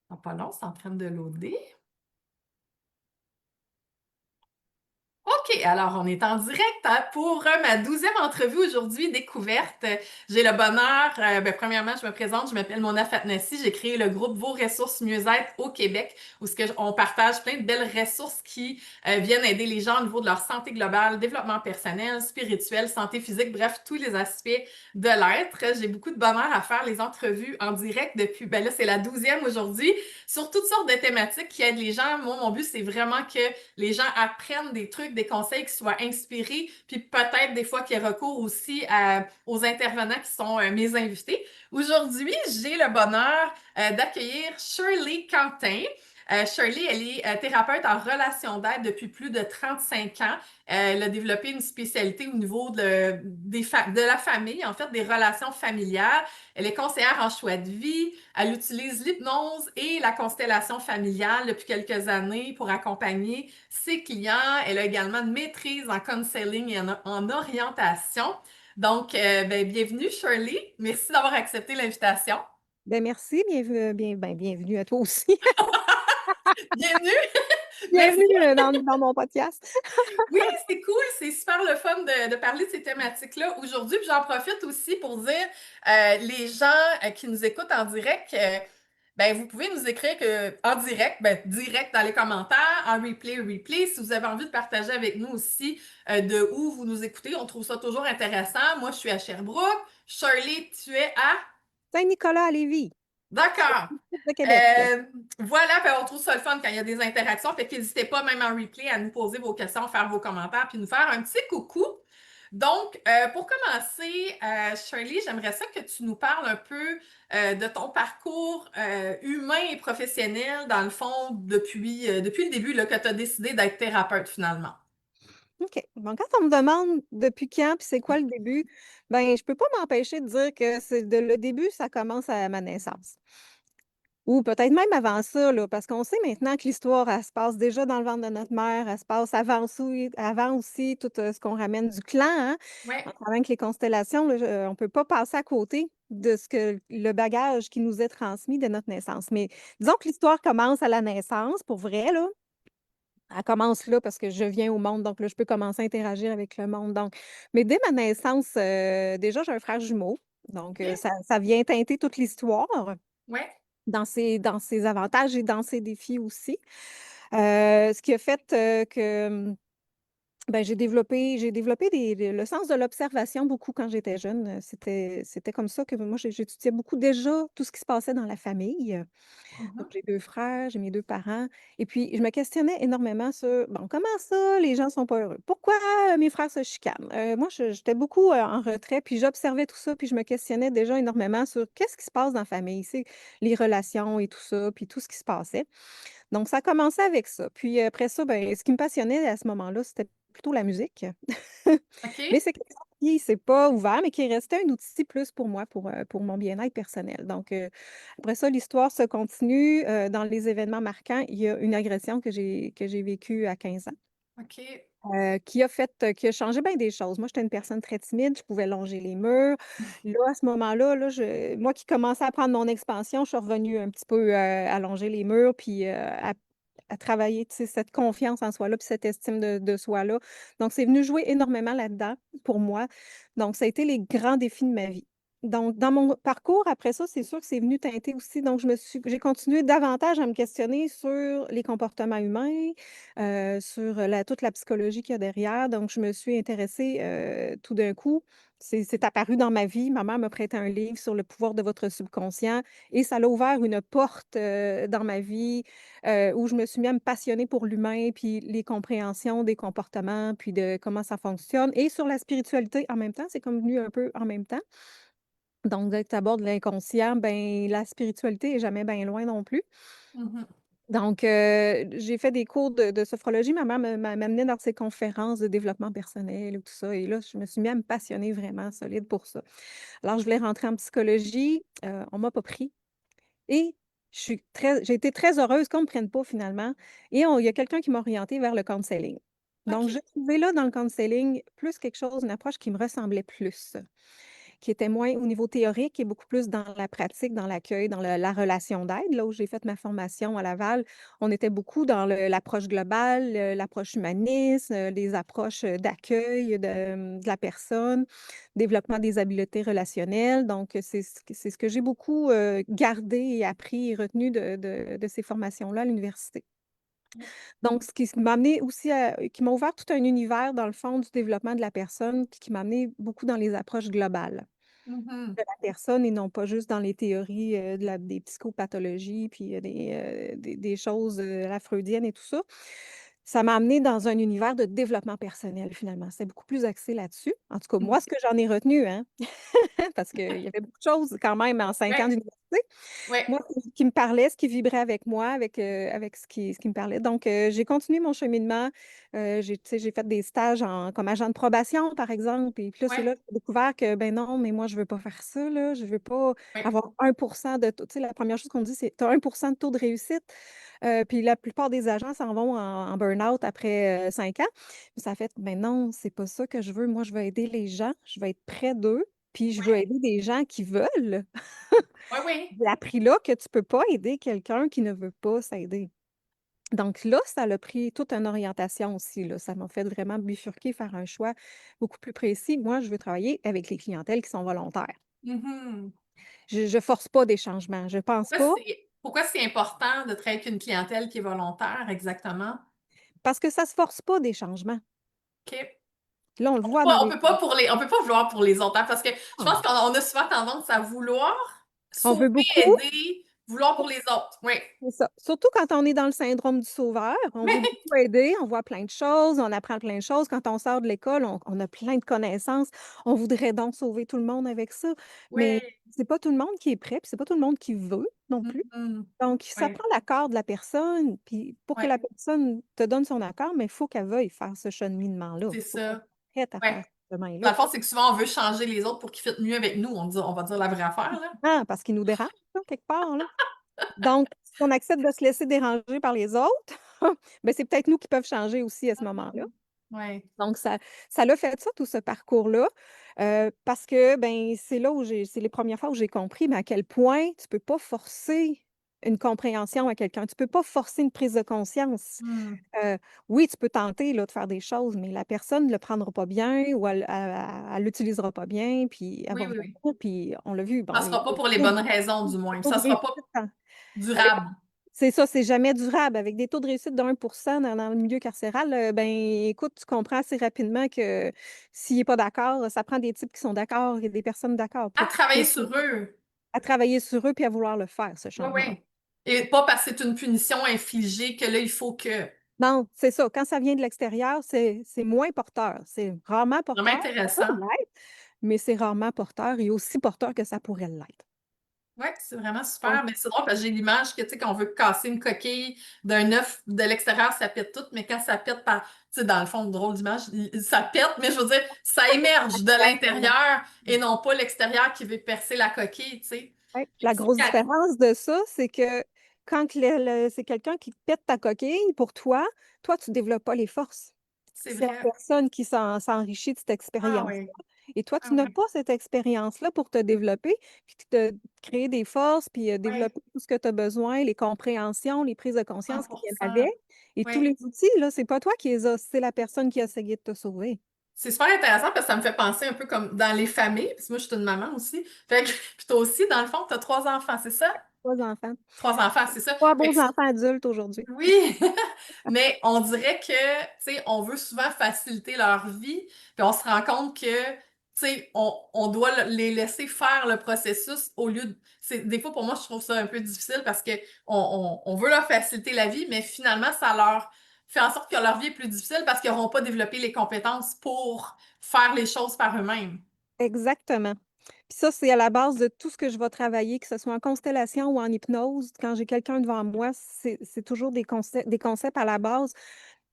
Ah, pas long, c'est en train de loader. OK, alors on est en direct pour ma 12e entrevue aujourd'hui, découverte. J'ai le bonheur, premièrement, je me présente, je m'appelle Mona Fatnassi, j'ai créé le groupe Vos ressources mieux-être au Québec, où on partage plein de belles ressources qui viennent aider les gens au niveau de leur santé globale, développement personnel, spirituel, santé physique, bref, tous les aspects de l'être. J'ai beaucoup de bonheur à faire les entrevues en direct depuis, là, c'est la 12e aujourd'hui, sur toutes sortes de thématiques qui aident les gens. Moi, mon but, c'est vraiment que les gens apprennent des trucs, des conseils qui soient inspirés, puis peut-être des fois qu'ils aient recours aussi aux intervenants qui sont mes invités. Aujourd'hui, j'ai le bonheur d'accueillir Shirley Quentin. Shirley, elle est thérapeute en relation d'aide depuis plus de 35 ans. Elle a développé une spécialité au niveau de la famille, en fait, des relations familiales. Elle est conseillère en choix de vie. Elle utilise l'hypnose et la constellation familiale depuis quelques années pour accompagner ses clients. Elle a également une maîtrise en counseling et en orientation. Donc, bienvenue Shirley. Merci d'avoir accepté l'invitation. Ben merci, bienvenue à toi aussi. Bienvenue. Merci. Bienvenue dans mon podcast. Oui, c'est cool, c'est super le fun de parler de ces thématiques-là aujourd'hui. Puis j'en profite aussi pour dire, les gens qui nous écoutent en direct, vous pouvez nous écrire en direct, direct dans les commentaires, en replay. Si vous avez envie de partager avec nous aussi de où vous nous écoutez, on trouve ça toujours intéressant. Moi, je suis à Sherbrooke. Shirley, tu es à... Saint-Nicolas à Lévis, D'accord. de Québec. Voilà, on trouve ça le fun quand il y a des interactions. Fait qu'hésitez pas, même en replay, à nous poser vos questions, faire vos commentaires, puis nous faire un petit coucou. Donc, pour commencer, Shirley, j'aimerais ça que tu nous parles un peu de ton parcours humain et professionnel, dans le fond, depuis le début, là, que tu as décidé d'être thérapeute finalement. OK. Bon, quand on me demande depuis quand puis c'est quoi le début, ben je peux pas m'empêcher de dire que le début, ça commence à ma naissance. Ou peut-être même avant ça, là, parce qu'on sait maintenant que l'histoire, elle se passe déjà dans le ventre de notre mère, elle se passe avant aussi tout ce qu'on ramène du clan, hein. Ouais. En travaillant avec les constellations, là, on ne peut pas passer à côté de ce que le bagage qui nous est transmis de notre naissance. Mais disons que l'histoire commence à la naissance, pour vrai, là. Elle commence là parce que je viens au monde, donc là, je peux commencer à interagir avec le monde. Donc, mais dès ma naissance, déjà, j'ai un frère jumeau. Donc, OK. ça vient teinter toute l'histoire Ouais. dans ses avantages et dans ses défis aussi. Ce qui a fait, que, j'ai développé le sens de l'observation beaucoup quand j'étais jeune. C'était comme ça que moi j'étudiais beaucoup déjà tout ce qui se passait dans la famille. Donc Mhm. j'ai 2 frères, j'ai mes 2 parents et puis je me questionnais énormément sur, bon, comment ça les gens sont pas heureux? Pourquoi, mes frères se chicanent? Moi j'étais beaucoup, en retrait, puis j'observais tout ça, puis je me questionnais déjà énormément sur qu'est-ce qui se passe dans la famille? C'est les relations et tout ça, puis tout ce qui se passait. Donc ça a commencé avec ça. Puis après ça, ben, ce qui me passionnait à ce moment-là, c'était plutôt la musique. Mais OK. c'est quelque chose qui s'est pas ouvert, mais qui est resté un outil plus pour moi, pour mon bien-être personnel. Donc après ça, l'histoire se continue, dans les événements marquants, il y a une agression que j'ai vécue à 15 ans, OK. qui a changé bien des choses. Moi, j'étais une personne très timide, je pouvais longer les murs. Là, à ce moment-là, là, moi qui commençais à prendre mon expansion, je suis revenue un petit peu, à longer les murs, puis, à travailler, tu sais, cette confiance en soi-là, puis cette estime de soi-là. Donc, c'est venu jouer énormément là-dedans pour moi. Donc, ça a été les grands défis de ma vie. Donc, dans mon parcours, après ça, c'est sûr que c'est venu teinter aussi. Donc, j'ai continué davantage à me questionner sur les comportements humains, sur toute la psychologie qu'il y a derrière. Donc, je me suis intéressée, tout d'un coup, c'est apparu dans ma vie. Ma mère m'a prêté un livre sur le pouvoir de votre subconscient et ça l'a ouvert une porte, dans ma vie, où je me suis mis à me passionner pour l'humain, puis les compréhensions des comportements, puis de comment ça fonctionne et sur la spiritualité en même temps. C'est comme venu un peu en même temps. Donc, dès que tu abordes l'inconscient, ben, la spiritualité est jamais bien loin non plus. Mhm. Donc, j'ai fait des cours de sophrologie. Ma mère m'amenait dans ses conférences de développement personnel et tout ça et là, je me suis mis à me passionner vraiment solide pour ça. Alors, je voulais rentrer en psychologie, on m'a pas pris et j'ai été très heureuse qu'on me prenne pas finalement et il y a quelqu'un qui m'a orientée vers le counseling. Donc, OK. j'ai trouvé là, dans le counseling, plus quelque chose, une approche qui me ressemblait plus. qui était moins au niveau théorique et beaucoup plus dans la pratique, dans l'accueil, dans la relation d'aide. Là où j'ai fait ma formation à Laval, on était beaucoup dans l'approche globale, l'approche humaniste, les approches d'accueil de la personne, développement des habiletés relationnelles. Donc, c'est ce que j'ai beaucoup gardé et appris et retenu de ces formations-là à l'université. Donc, ce qui m'a amené aussi qui m'a ouvert tout un univers, dans le fond, du développement de la personne, puis qui m'a amené beaucoup dans les approches globales Mhm. de la personne et non pas juste dans les théories des psychopathologies, puis des choses à la freudienne et tout ça. Ça m'a amené dans un univers de développement personnel, finalement. C'est beaucoup plus axé là-dessus. En tout cas, moi, ce que j'en ai retenu, hein, parce qu'il y avait beaucoup de choses quand même en 5 ans Ouais, d'université. ouais, Moi, ce qui me parlait, ce qui vibrait avec moi, avec ce qui me parlait. Donc, j'ai continué mon cheminement. Tu sais, j'ai fait des stages comme agent de probation, par exemple. Et puis là, c'est ouais, là que j'ai découvert que, ben non, mais moi, je ne veux pas faire ça, là. Je ne veux pas ouais, avoir 1% de taux. Tu sais, la première chose qu'on me dit, c'est tu as 1% de taux de réussite. Puis la plupart des agents s'en vont en burn-out après 5 ans. Puis ça fait, ben non, c'est pas ça que je veux. Moi, je veux aider les gens. Je veux être près d'eux. Puis je veux ouais, aider des gens qui veulent. ouais, ouais. J'ai appris là que tu peux pas aider quelqu'un qui ne veut pas s'aider. Donc là, ça a pris toute une orientation aussi, là. Ça m'a fait vraiment bifurquer, faire un choix beaucoup plus précis. Moi, je veux travailler avec les clientèles qui sont volontaires. Mhm. Je force pas des changements. Je pense pas Pourquoi c'est important de travailler avec une clientèle qui est volontaire, exactement? parce que ça se force pas des changements. OK. Là, on le voit dans On les peut pas on peut pas vouloir pour les autres, hein, parce que je pense ah, qu'on a souvent tendance à vouloir on sauver, veut beaucoup. aider, vouloir pour les autres. Oui. C'est ça. Surtout quand on est dans le syndrome du sauveur, on veut beaucoup aider, on voit plein de choses, on apprend plein de choses. Quand on sort de l'école, on a plein de connaissances. On voudrait donc sauver tout le monde avec ça. Mais Oui. c'est pas tout le monde qui est prêt, puis c'est pas tout le monde qui veut non plus. Mhm. Donc, ça Oui. prend l'accord de la personne. Puis pour que Oui. la personne te donne son accord, mais il faut qu'elle veuille faire ce cheminement-là. C'est Il faut qu'elle ça. soit prête à Oui. faire ce Dans chemin-là. le fond, c'est que souvent, on veut changer les autres pour qu'ils fitent mieux avec nous. On va dire la vraie affaire, là. Ah, parce qu'il nous dérange, là, quelque part, là. Donc, si on accepte de se laisser déranger par les autres, ben, c'est peut-être nous qui peuvent changer aussi à ce moment-là. Oui. Donc ça l'a fait ça, tout ce parcours-là, parce que, ben, c'est les premières fois où j'ai compris, mais à quel point tu peux pas forcer une compréhension à quelqu'un. Tu peux pas forcer une prise de conscience. Hmm. Heu, oui, tu peux tenter, là, de faire des choses, mais la personne ne le prendra pas bien ou elle l'utilisera pas bien, puis elle va Oui, oui, revenir, oui. puis on l'a vu, bon, Ça les sera pas pour les bonnes raisons, du moins. taux Ça de sera réussite pas avec durable. c'est ça, c'est jamais durable. Avec des taux de réussite de 1% dans le milieu carcéral, ben, écoute, tu comprends assez rapidement que s'il est pas d'accord, ça prend des types qui sont d'accord et des personnes d'accord À pour travailler sur eux. à travailler sur eux puis à vouloir le faire, ce Oui, changement. oui. Et pas parce que c'est une punition infligée que là, il faut que. Non, c'est ça, quand ça vient de l'extérieur, c'est moins porteur. C'est rarement Vraiment porteur, ça peut intéressant. l'être, mais c'est rarement porteur et aussi porteur que ça pourrait l'être. Oui, c'est vraiment super. Donc Mais c'est drôle parce que j'ai l'image que, tu sais, quand on veut casser une coquille d'un œuf de l'extérieur, ça pète tout, mais quand ça pète par, tu sais, dans le fond, drôle d'image, ça pète, mais je veux dire, ça émerge de l'intérieur et non pas l'extérieur qui veut percer la coquille, tu sais. ouais, Fait la que c'est grosse différence de ça, c'est que quand c'est quelqu'un qui pète ta coquille pour toi, toi, tu développes pas les forces. c'est C'est la vrai. personne qui s'enrichit de cette Ah expérience oui. et toi, Ah tu n'as oui. pas cette expérience-là pour te développer, puis te créer des forces, puis Oui. développer tout ce que tu as besoin, les compréhensions, les prises de conscience qui viennent 100%. avec et tous Oui. les outils, là, c'est pas toi qui les as, c'est la personne qui a essayé de te sauver. C'est super intéressant parce que ça me fait penser un peu comme dans les familles, parce que moi, je suis une maman aussi. Fait que, puis toi aussi, dans le fond, tu as 3 enfants, c'est ça? 3 enfants. 3 enfants, c'est ça. 3 Fait beaux que enfants adultes aujourd'hui. oui, mais on dirait que, tu sais, on veut souvent faciliter leur vie, puis on se rend compte que, tu sais, on doit les laisser faire le processus au lieu de. Des fois, pour moi, je trouve ça un peu difficile parce que on veut leur faciliter la vie, mais finalement, ça leur fait en sorte que leur vie est plus difficile parce qu'ils n'auront pas développé les compétences pour faire les choses par eux-mêmes. Exactement. Puis ça, c'est à la base de tout ce que je vais travailler, que ce soit en constellation ou en hypnose. Quand j'ai quelqu'un devant moi, c'est toujours des concepts à la base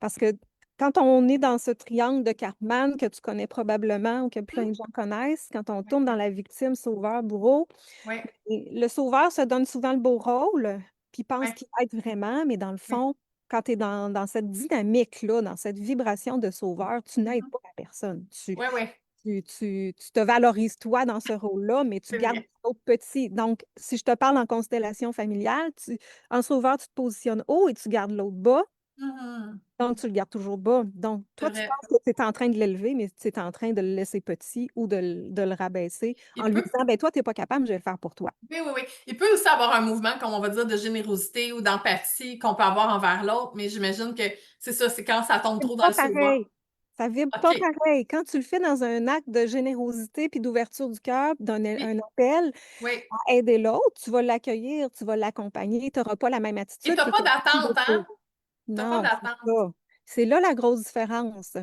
parce que quand on est dans ce triangle de Cartman que tu connais probablement ou que plein Mhm. de gens connaissent, quand on Oui, tourne dans la victime, sauveur, bourreau, oui, et le sauveur se donne souvent le beau rôle, puis pense oui, qu'il aide vraiment, mais dans le oui. fond, quand tu es dans cette dynamique-là, dans cette vibration de sauveur, tu n'aides Mhm. pas la personne. Oui, oui. tu te valorises toi dans ce rôle-là, mais tu C'est gardes vrai. l'autre petit. Donc, si je te parle en constellation familiale, en sauveur, tu te positionnes haut et tu gardes l'autre bas. Mhm. Donc, tu le gardes toujours bas. Donc, C'est toi, tu vrai. penses que tu es en train de l'élever, mais tu es en train de le laisser petit ou de le rabaisser en Il lui peut, disant, ben toi, tu n'es pas capable, je vais le faire pour toi. oui, oui, oui. Il peut aussi avoir un mouvement, comme on va dire, de générosité ou d'empathie qu'on peut avoir envers l'autre, mais j'imagine que c'est ça, c'est quand ça tombe Ça trop vibre dans pas le sauveur. pareil. Ça vibre OK. pas pareil. Quand tu le fais dans un acte de générosité puis d'ouverture du cœur, puis Oui, un appel oui. à aider l'autre, tu vas l'accueillir, tu vas l'accompagner, tu n'auras pas la même Et attitude t'as que pas quelqu'un qui va d'attente, hein? T'as pas Non, c'est d'attente. ça. C'est là la grosse différence.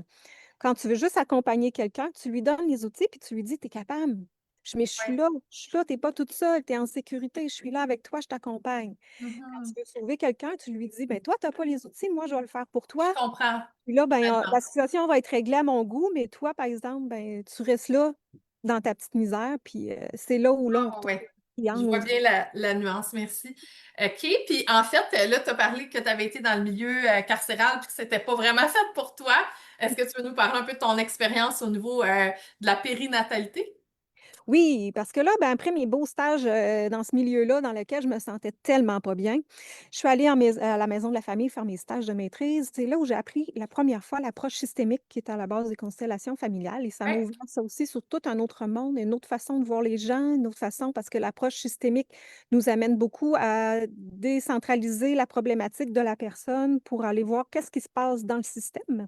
Quand tu veux juste accompagner quelqu'un, tu lui donnes les outils puis tu lui dis: «Tu es capable. Mais Oui. je suis là, tu es pas toute seule, tu es en sécurité, je suis là avec toi, je t'accompagne». Quand tu Mhm. veux sauver quelqu'un, tu lui dis: «Ben toi, tu as pas les outils, moi, je vais le faire pour Je toi». comprends Puis là, ben, tellement. la situation va être réglée à mon goût, mais toi, par exemple, ben, tu restes là, dans ta petite misère, puis c'est là où là, on Ah retrouve ouais. le Je triangle vois aussi. bien la nuance, merci. OK. Puis en fait, là, tu as parlé que tu avais été dans le milieu carcéral puis que c'était pas vraiment fait pour toi. Est-ce que tu veux nous parler un peu de ton expérience au niveau de la périnatalité? Oui, parce que là, ben, après mes beaux stages, dans ce milieu-là, dans lequel je me sentais tellement pas bien, je suis allée à la maison de la famille faire mes stages de maîtrise. C'est là où j'ai appris la première fois l'approche systémique qui est à la base des constellations familiales et ça m'a Oui, ouvert ça aussi sur tout un autre monde, une autre façon de voir les gens, une autre façon parce que l'approche systémique nous amène beaucoup à décentraliser la problématique de la personne pour aller voir qu'est-ce qui se passe dans le système.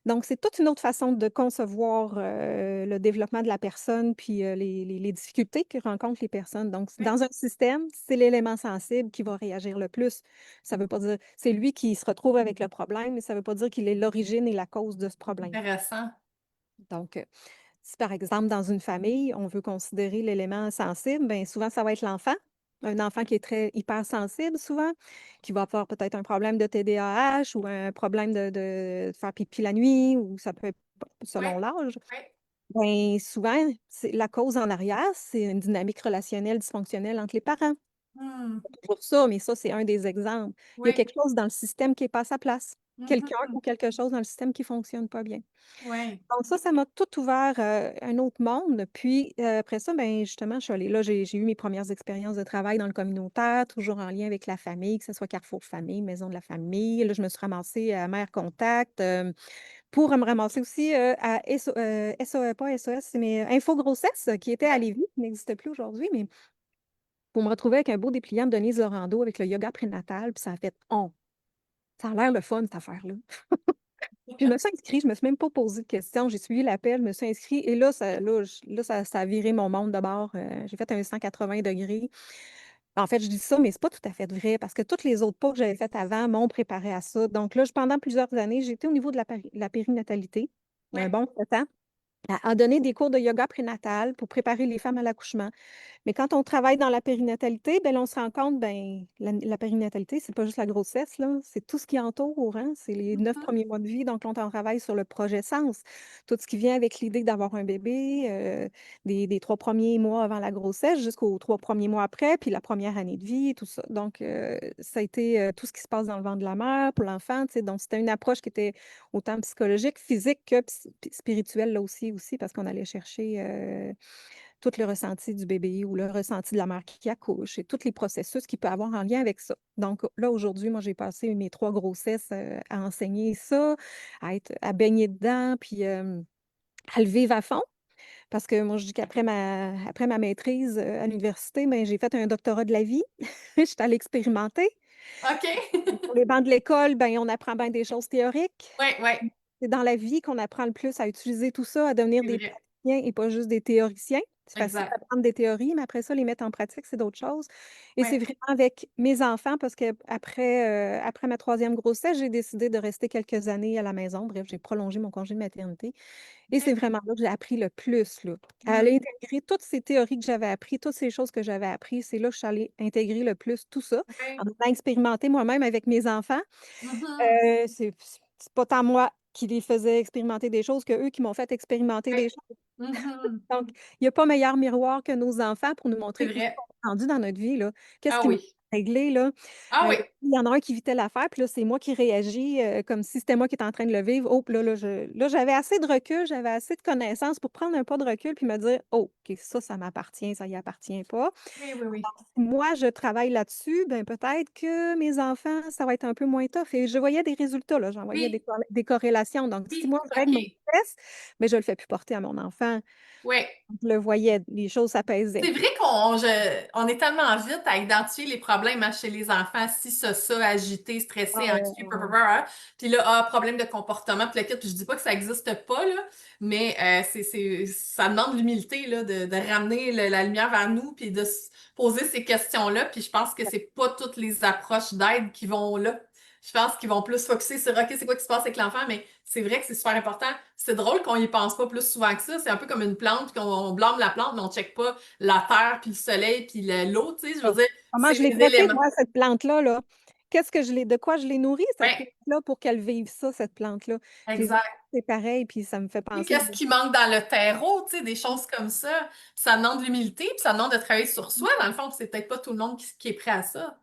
Donc, c'est toute une autre façon de concevoir, le développement de la personne, puis, les difficultés que rencontrent les personnes. Donc, oui, dans un système, c'est l'élément sensible qui va réagir le plus. Ça veut pas dire c'est lui qui se retrouve avec le problème, mais ça veut pas dire qu'il est l'origine et la cause de ce problème. intéressant. Donc, si par exemple, dans une famille, on veut considérer l'élément sensible, bien souvent, ça va être l'enfant. Un enfant qui est très hypersensible souvent, qui va avoir peut-être un problème de TDAH ou un problème de faire pipi la nuit ou ça peut être Oui, selon l'âge. oui. Bien souvent, c'est la cause en arrière, c'est une dynamique relationnelle dysfonctionnelle entre les parents. Hmm, Pour ça, mais ça, c'est un des exemples. Il y a oui. quelque chose dans le système qui est pas à sa place. Quelqu'un Mhm, ou quelque chose dans le système qui fonctionne pas bien. oui, Donc ça m'a tout ouvert, un autre monde. Puis, après ça, ben, justement, je suis allée là, j'ai eu mes premières expériences de travail dans le communautaire, toujours en lien avec la famille, que ce soit Carrefour Famille, Maison de la famille. Là, je me suis ramassée à Mère Contact, pour me ramasser aussi, à pas SOS, mais Info Grossesse, qui était à oui. Lévis, qui n'existe plus aujourd'hui, mais pour me retrouver avec un beau dépliant de Denise Laurando avec le yoga prénatal, puis ça a fait: «Oh, ça a l'air le fun cette affaire-là». Puis je me suis inscrite, je me suis même pas posé de questions. J'ai suivi l'appel, je me suis inscrite et ça a viré mon monde de bord. J'ai fait un 180°. En fait, je dis ça, mais c'est pas tout à fait vrai parce que toutes les autres pas que j'avais faites avant m'ont préparé à ça. Donc là, pendant plusieurs années, j'étais au niveau de la périnatalité, un Oui, bon 7 ans, à donner des cours de yoga prénatal pour préparer les femmes à l'accouchement. Mais quand on travaille dans la périnatalité, ben, là, on se rend compte, ben, la périnatalité, c'est pas juste la grossesse, là, c'est tout ce qui entoure, hein, c'est les 9 mhm, premiers mois de vie, donc là, on travaille sur le projet Sens. Tout ce qui vient avec l'idée d'avoir un bébé, des 3 premiers mois avant la grossesse jusqu'aux 3 premiers mois après, puis la première année de vie et tout ça. Donc, ça a été, tout ce qui se passe dans le ventre de la mère pour l'enfant, tu sais, donc c'était une approche qui était autant psychologique, physique que spirituelle, là aussi parce qu'on allait chercher, tout le ressenti du bébé ou le ressenti de la mère qui accouche et tous les processus qu'il peut avoir en lien avec ça. Donc là, aujourd'hui, moi, j'ai passé mes 3 grossesses, à enseigner ça, à baigner dedans, puis, à le vivre à fond. Parce que moi, je dis qu'après ma maîtrise, à l'université, ben, j'ai fait un doctorat de la vie. J'étais allée expérimenter. OK. Sur les bancs de l'école, ben, on apprend bien des choses théoriques. Oui, oui, C'est dans la vie qu'on apprend le plus à utiliser tout ça, à devenir c'est des vrai. praticiens et pas juste des théoriciens. C'est facile Exact. d'apprendre des théories, mais après ça, les mettre en pratique, c'est d'autres choses. Et Oui, c'est vraiment avec mes enfants parce qu'après, après ma troisième grossesse, j'ai décidé de rester quelques années à la maison. Bref, j'ai prolongé mon congé de maternité et c'est OK. vraiment là que j'ai appris le plus, là. À Hmm, aller intégrer toutes ces théories que j'avais appris, toutes ces choses que j'avais appris, c'est là que je suis allée intégrer le plus tout ça, en oui. allant expérimenter moi-même avec mes enfants. Mhm, C'est pas tant moi qui les faisais expérimenter des choses que eux qui m'ont fait expérimenter oui. des choses. Mhm, Donc, il y a pas meilleur miroir que nos enfants pour nous c'est montrer où est-ce vrai. qu'on est rendu dans notre vie, là. Qu'est-ce Ah qui nous oui. régler, là. Ah oui, Il y en a un qui vit telle affaire, puis là, c'est moi qui réagis, comme si c'était moi qui étais en train de le vivre. Oh, puis là, j'avais assez de recul, j'avais assez de connaissances pour prendre un pas de recul puis me dire: «Oh, OK, ça m'appartient, ça y appartient pas». oui, oui, oui. Si moi, je travaille là-dessus, ben, peut-être que mes enfants, ça va être un peu moins tough et je voyais des résultats, là, j'en voyais Oui, des corrélations. Donc si oui, moi, je règle OK. mon stress, mais je le fais plus porter à mon enfant. Oui. Je le voyais, les choses s'apaisaient. C'est vrai on est tellement vite à identifier les problèmes hein, chez les enfants, si ça, agité, Ah stressé, ouais, anxieux, ouais, ouais. hein. Puis là, problème de comportement, puis le kit, puis je dis pas que ça existe pas, là, mais ça demande l'humilité, là, de ramener la lumière vers nous, puis de se poser ces questions-là, puis je pense que c'est pas toutes les approches d'aide qui vont là. Je pense qu'ils vont plus focuser sur, OK, c'est quoi qui se passe avec l'enfant, mais c'est vrai que c'est super important. C'est drôle qu'on y pense pas plus souvent que ça. C'est un peu comme une plante, puis qu'on blâme la plante, mais on check pas la terre, puis le soleil, puis l'eau, tu sais. Je veux Oh. dire, Comment c'est je l'ai les traitée, éléments. moi, cette plante-là, là? Qu'est-ce que de quoi je l'ai nourrie, cette Ouais, plante-là, pour qu'elle vive ça, cette plante-là? Je les ai exact. c'est pareil, puis ça me fait Oui, penser. qu'est-ce qui manque dans le terreau, tu sais, des choses comme ça. Puis ça demande de l'humilité, puis ça demande de travailler sur soi, dans le fond, puis c'est peut-être pas tout le monde qui est prêt à ça.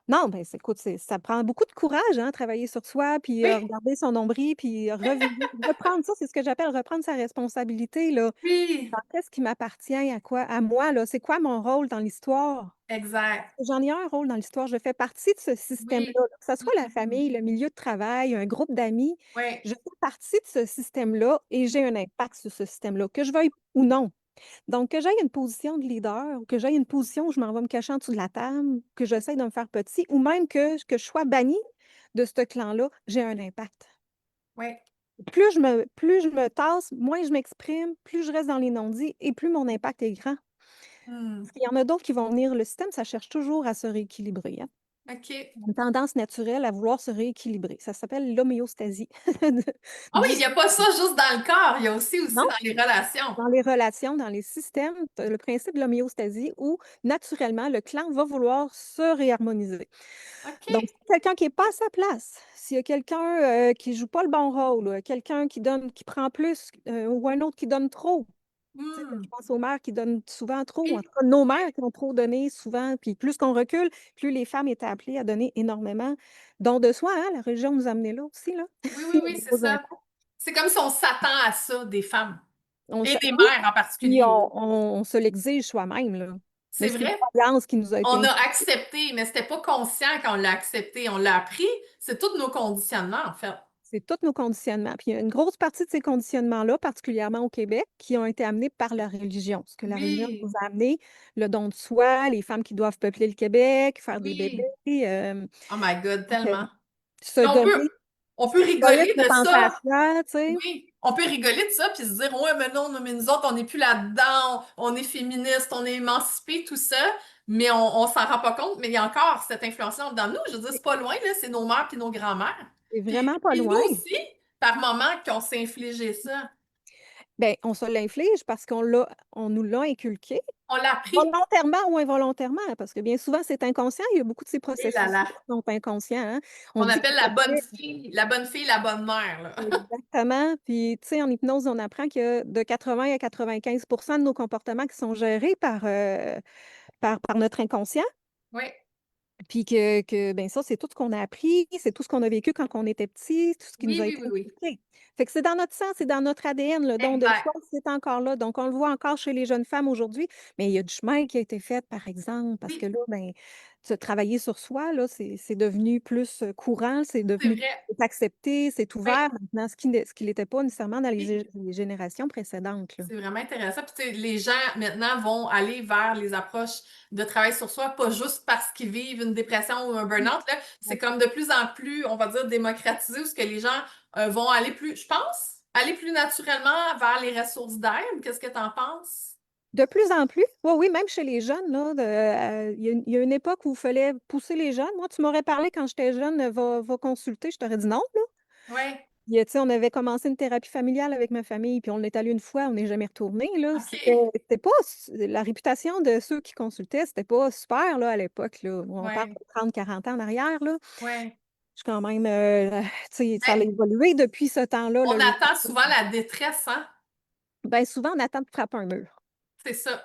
Non, ben, écoute, ça prend beaucoup de courage, hein, travailler sur soi, puis Oui, regarder son nombril, puis reprendre ça, c'est ce que j'appelle reprendre sa responsabilité, là. oui, Dans qu'est-ce qui m'appartient, à quoi à moi, là? C'est quoi mon rôle dans l'histoire? exact. J'en ai un rôle dans l'histoire, je fais partie de ce système-là, Oui. là, que ça soit la Mhm. famille, le milieu de travail, un groupe d'amis, Oui, je fais partie de ce système-là et j'ai un impact sur ce système-là, que je veuille ou non. Donc, que j'aille une position de leader ou que j'aille une position où je m'en vais me cacher en dessous de la table, que j'essaie de me faire petit ou même que je sois bannie de ce clan-là, j'ai un impact. oui. Plus je me tasse, moins je m'exprime, plus je reste dans les non-dits et plus mon impact est grand. Hmm. Parce qu'il y en a d'autres qui vont venir, le système, ça cherche toujours à se rééquilibrer, hein. OK. Une tendance naturelle à vouloir se rééquilibrer. Ça s'appelle l'homéostasie de Ah oui, du il n'y a pas ça juste dans le corps, il y a aussi non, dans les relations. dans les relations, dans les systèmes, tu as le principe de l'homéostasie où, naturellement, le clan va vouloir se réharmoniser. OK. Donc, si quelqu'un qui est pas à sa place, s'il y a quelqu'un, qui joue pas le bon rôle, quelqu'un qui prend plus, ou un autre qui donne trop. Tu sais, je Hmm. pense aux mères qui donnent souvent trop, ou en Oui, tout cas nos mères qui ont trop donné souvent, puis plus qu'on recule, plus les femmes étaient appelées à donner énormément. Don de soi, hein, la religion nous a amenés là aussi, là. oui, oui, Il y a oui, des c'est gros ça. impacts. C'est comme si on s'attend à ça des femmes On et se des Oui, mères en puis particulier. on se l'exige soi-même, là. Mais C'est c'est une vrai, croyance qui nous a été on a inculquée. accepté, mais c'était pas conscient quand on l'a accepté. On l'a appris. C'est tous nos conditionnements, en fait. C'est tous nos conditionnements. Puis il y a une grosse partie de ces conditionnements-là, particulièrement au Québec, qui ont été amenés par la religion. Ce que la religion nous Oui, a amené, le don de soi, les femmes qui doivent peupler le Québec, faire des bébés, oui. Oh my God, donc, tellement. se Puis donner on peut rigoler égoïsme de penser à ça. soi, tu sais. Oui, on peut rigoler de ça puis se dire, ouais, mais non, mais nous autres, on n'est plus là-dedans, on est féministes, on est émancipés, tout ça, mais on s'en rend pas compte, mais il y a encore cette influence-là dans nous. Je veux dire, c'est pas loin, là, c'est nos mères puis nos grands-mères. C'est Puis, vraiment pas puis nous loin. aussi, par moment, qu'on s'est infligé ça. Ben, on se l'inflige parce on nous l'a inculqué, On l'a appris. volontairement ou involontairement, parce que bien souvent, c'est inconscient. Il y a beaucoup de ces Et là processus-là là. qui sont inconscients, hein. On Qu'on dit appelle qu'on fait la bonne fille, la bonne mère, là. exactement, puis tu sais, en hypnose, on apprend que de 80 à 95 de nos comportements qui sont gérés par notre inconscient. Oui, Puis que ben, ça, c'est tout ce qu'on a appris, c'est tout ce qu'on a vécu quand on était petit, tout ce qui nous oui, a oui, été oui, oui. inculqué. Fait que c'est dans notre sang, c'est dans notre ADN, le don de Exact. soi, c'est encore là. Donc, on le voit encore chez les jeunes femmes aujourd'hui, mais il y a du chemin qui a été fait, par exemple, parce que Oui, là, ben, se travailler sur soi, là, c'est devenu plus courant, c'est c'est devenu vrai. c'est accepté, c'est Oui, ouvert maintenant, ce qui l'était pas nécessairement dans oui. les générations précédentes, là. C'est vraiment intéressant. Puis, tu sais, les gens maintenant vont aller vers les approches de travail sur soi, pas juste parce qu'ils vivent une dépression ou un Mmh. burn-out, là. C'est comme de plus en plus, on va dire, démocratisé, où ce que les gens vont aller plus, je pense, aller plus naturellement vers les ressources d'aide. Qu'est-ce que tu en penses? De plus en plus, oui, oui, même chez les jeunes, là, il y a une époque où il fallait pousser les jeunes. Moi, tu m'aurais parlé quand j'étais jeune, va consulter, je t'aurais dit non, là. Oui, Puis, tu sais, on avait commencé une thérapie familiale avec ma famille, puis on est allé une fois, on n'est jamais retourné, là. OK. C'était pas la réputation de ceux qui consultaient, c'était pas super, là, à l'époque, là. On parle Oui, de 30, 40 ans en arrière, là. oui. Je suis quand même, tu sais, ça a Mais évolué depuis ce temps-là, on là, les attend souvent la détresse, hein? ben, souvent, on attend de frapper un mur. C'est ça.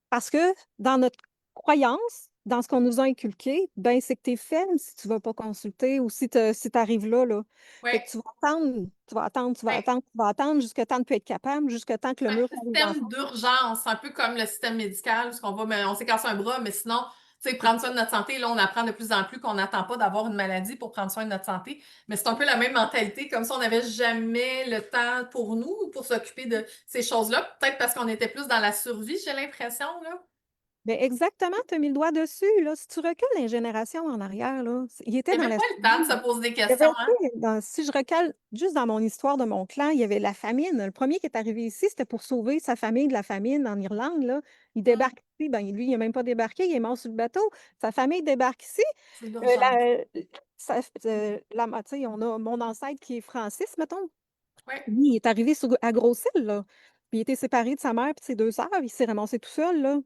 Parce que dans notre croyance, dans ce qu'on nous a inculqué, ben, c'est que tu es faible si tu ne vas pas consulter ou si tu arrives là, là. Fait que Ouais, tu vas attendre, tu vas attendre, tu vas ouais. attendre, tu vas attendre jusqu'à temps de plus être capable, jusqu'à temps que le Un mur arrive en système face. d'urgence, un peu comme le système médical, où on va, mais on s'est cassé un bras, mais sinon, tu sais, prendre soin de notre santé, là, on apprend de plus en plus qu'on n'attend pas d'avoir une maladie pour prendre soin de notre santé. Mais c'est un peu la même mentalité, comme si on n'avait jamais le temps pour nous, ou pour s'occuper de ces choses-là. Peut-être parce qu'on était plus dans la survie, j'ai l'impression, là. Ben exactement, tu as mis le doigt dessus, là. Si tu recules les générations en arrière, là, il était Il n'y dans avait la pas le temps de survie. se poser des Il y avait, questions, tu hein? sais, si je recale juste dans mon histoire de mon clan, il y avait la famine. Le premier qui est arrivé ici, c'était pour sauver sa famille de la famine en Irlande, là. Il Hmm, débarque ici. Ben, lui, il n'a même pas débarqué, il est mort sur le bateau. Sa famille débarque ici. c'est Euh, l'urgence. la, tu sais, on a mon ancêtre qui est Francis, mettons. Oui, Lui, il est arrivé à Grosse-Île, là. Puis il était séparé de sa mère et de ses deux sœurs. Il s'est ramassé tout seul, là.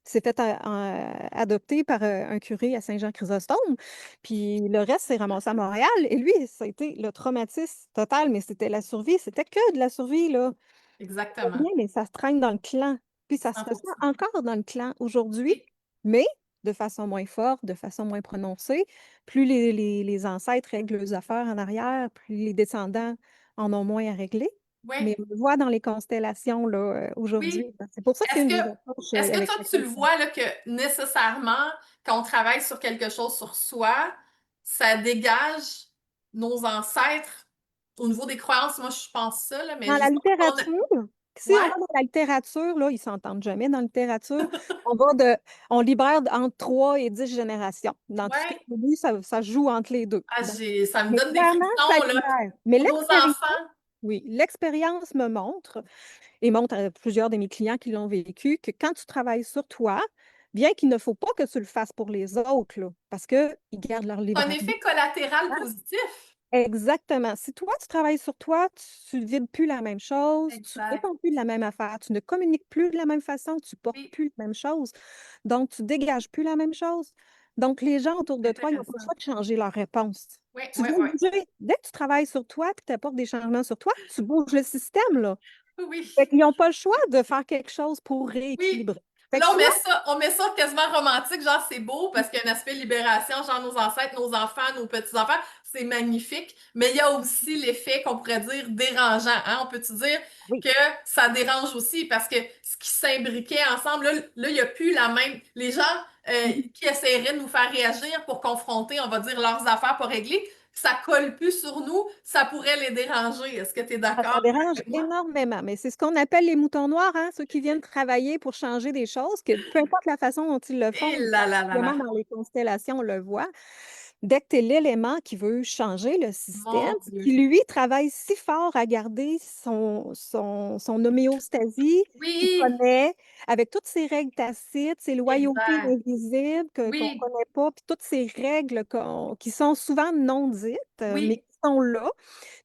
Il s'est fait adopter par un curé à Saint-Jean-Chrysostome. Puis le reste s'est ramassé à Montréal. Et lui, ça a été le traumatisme total, mais c'était la survie. C'était que de la survie, là. exactement. Bien, mais ça se traîne dans le clan. Puis ça se ressent 100%. encore dans le clan aujourd'hui, Oui, mais de façon moins forte, de façon moins prononcée. Plus les ancêtres règlent leurs affaires en arrière, plus les descendants en ont moins à régler. oui, Mais on le voit dans les constellations là, aujourd'hui. oui. C'est pour ça que c'est Est-ce une que, des approches est-ce que avec toi, tu laquelle le vois là, que nécessairement, quand on travaille sur quelque chose sur soi, ça dégage nos ancêtres au niveau des croyances? Moi, je pense ça, là, mais dans la justement, littérature, si on ouais, va dans la littérature, là, ils s'entendent jamais dans la littérature, on libère entre 3 et 10 générations. Dans tout ce qui est ouais. lu, ça joue entre les deux. Ah, Donc, ça me mais donne des clairement, ça frissons, là, libère. Mais pour nos enfants. oui, l'expérience me montre, et montre à plusieurs de mes clients qui l'ont vécu, que quand tu travailles sur toi, bien qu'il ne faut pas que tu le fasses pour les autres, là, parce qu'ils gardent leur C'est libre un arbitre. effet collatéral positif. Exactement. Si toi, tu travailles sur toi, tu ne vides plus la même chose, tu ne Exact. réponds plus de la même affaire, tu ne communiques plus de la même façon, tu ne portes Oui, plus la même chose. Donc, tu ne dégages plus la même chose. Donc, les gens autour c'est de toi, ils n'ont pas le intéressant. choix de changer leur réponse. Oui, Tu oui, dois oui. bouger. Dès que tu travailles sur toi et que tu apportes des changements sur toi, tu bouges le système, là. Oui, oui. Fait qu'ils n'ont pas le choix de faire quelque chose pour Oui. rééquilibrer. Puis Fait là, que soit, on met ça quasiment romantique, genre c'est beau parce qu'il y a un aspect libération, genre nos ancêtres, nos enfants, nos petits-enfants, c'est magnifique. Mais il y a aussi l'effet qu'on pourrait dire dérangeant, hein? On peut-tu dire oui, que ça dérange aussi parce que ce qui s'imbriquait ensemble, là, il n'y a plus la même. Les gens mhm, qui essaieraient de nous faire réagir pour confronter, on va dire, leurs affaires pas réglées, ça colle plus sur nous, ça pourrait les déranger. Est-ce que tu es ça d'accord dérange avec moi? énormément. Mais c'est ce qu'on appelle les moutons noirs, hein, ceux qui viennent travailler pour changer des choses, que peu importe la façon dont ils le Et font, là là là particulièrement là. dans les constellations, on le voit. Dès que tu es l'élément qui veut changer le système, Mon Dieu. qui lui travaille si fort à garder son homéostasie, qu'il Oui, connaît, avec toutes ces règles tacites, ces loyautés exact. invisibles qu'on ne Oui, connaît pas, puis toutes ces règles qui sont souvent non dites, mais oui, qui sont là.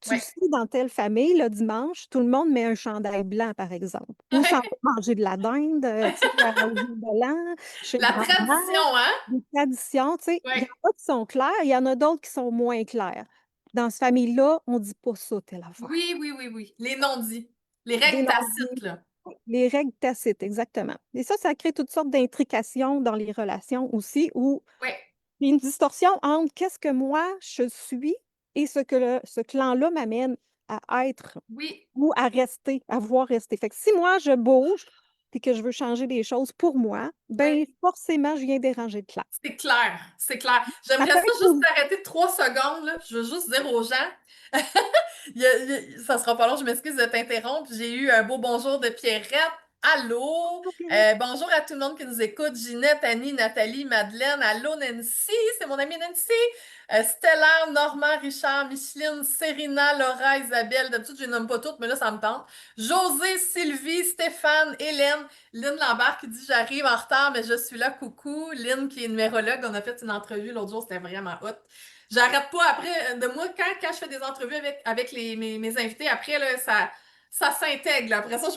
Tu le ouais. sais, dans telle famille, le dimanche, tout le monde met un chandail blanc, par exemple, ou s'en va manger de la dinde, tu sais, au jour de l'an, chez le La grand-mère, tradition, hein? des traditions, tu sais. Il y Ouais. en a qui sont claires, il y en a d'autres qui sont moins claires. Dans cette famille-là, on ne dit pas ça, telle affaire. Oui, oui, oui, oui. Les non-dits. Les Des règles tacites, non-dits, là. les règles tacites, exactement. Et ça crée toutes sortes d'intrications dans les relations aussi, où Ouais. il y a une distorsion entre qu'est-ce que moi je suis et ce que ce clan-là m'amène à être Oui, ou à rester, à voir rester. Fait que si moi je bouge et que je veux changer des choses pour moi, ouais. ben forcément, je viens déranger le clan. C'est clair, c'est clair. Ça J'aimerais peut ça être juste positif. t'arrêter 3 secondes, là. Je veux juste dire aux gens, ça sera pas long, je m'excuse de t'interrompre. J'ai eu un beau bonjour de Pierrette. Allô? Bonjour à tout le monde qui nous écoute. Ginette, Annie, Nathalie, Madeleine. Allô, Nancy? C'est mon amie Nancy. Stella, Normand, Richard, Micheline, Serena, Laura, Isabelle. D'habitude, je les nomme pas toutes, mais là, ça me tente. José, Sylvie, Stéphane, Hélène. Lynn Lambert qui dit j'arrive en retard, mais je suis là. Coucou. Lynn qui est numérologue. On a fait une entrevue l'autre jour, c'était vraiment hot. J'arrête pas après de moi, quand je fais des entrevues avec mes invités, après, là, ça s'intègre. Là. Après ça,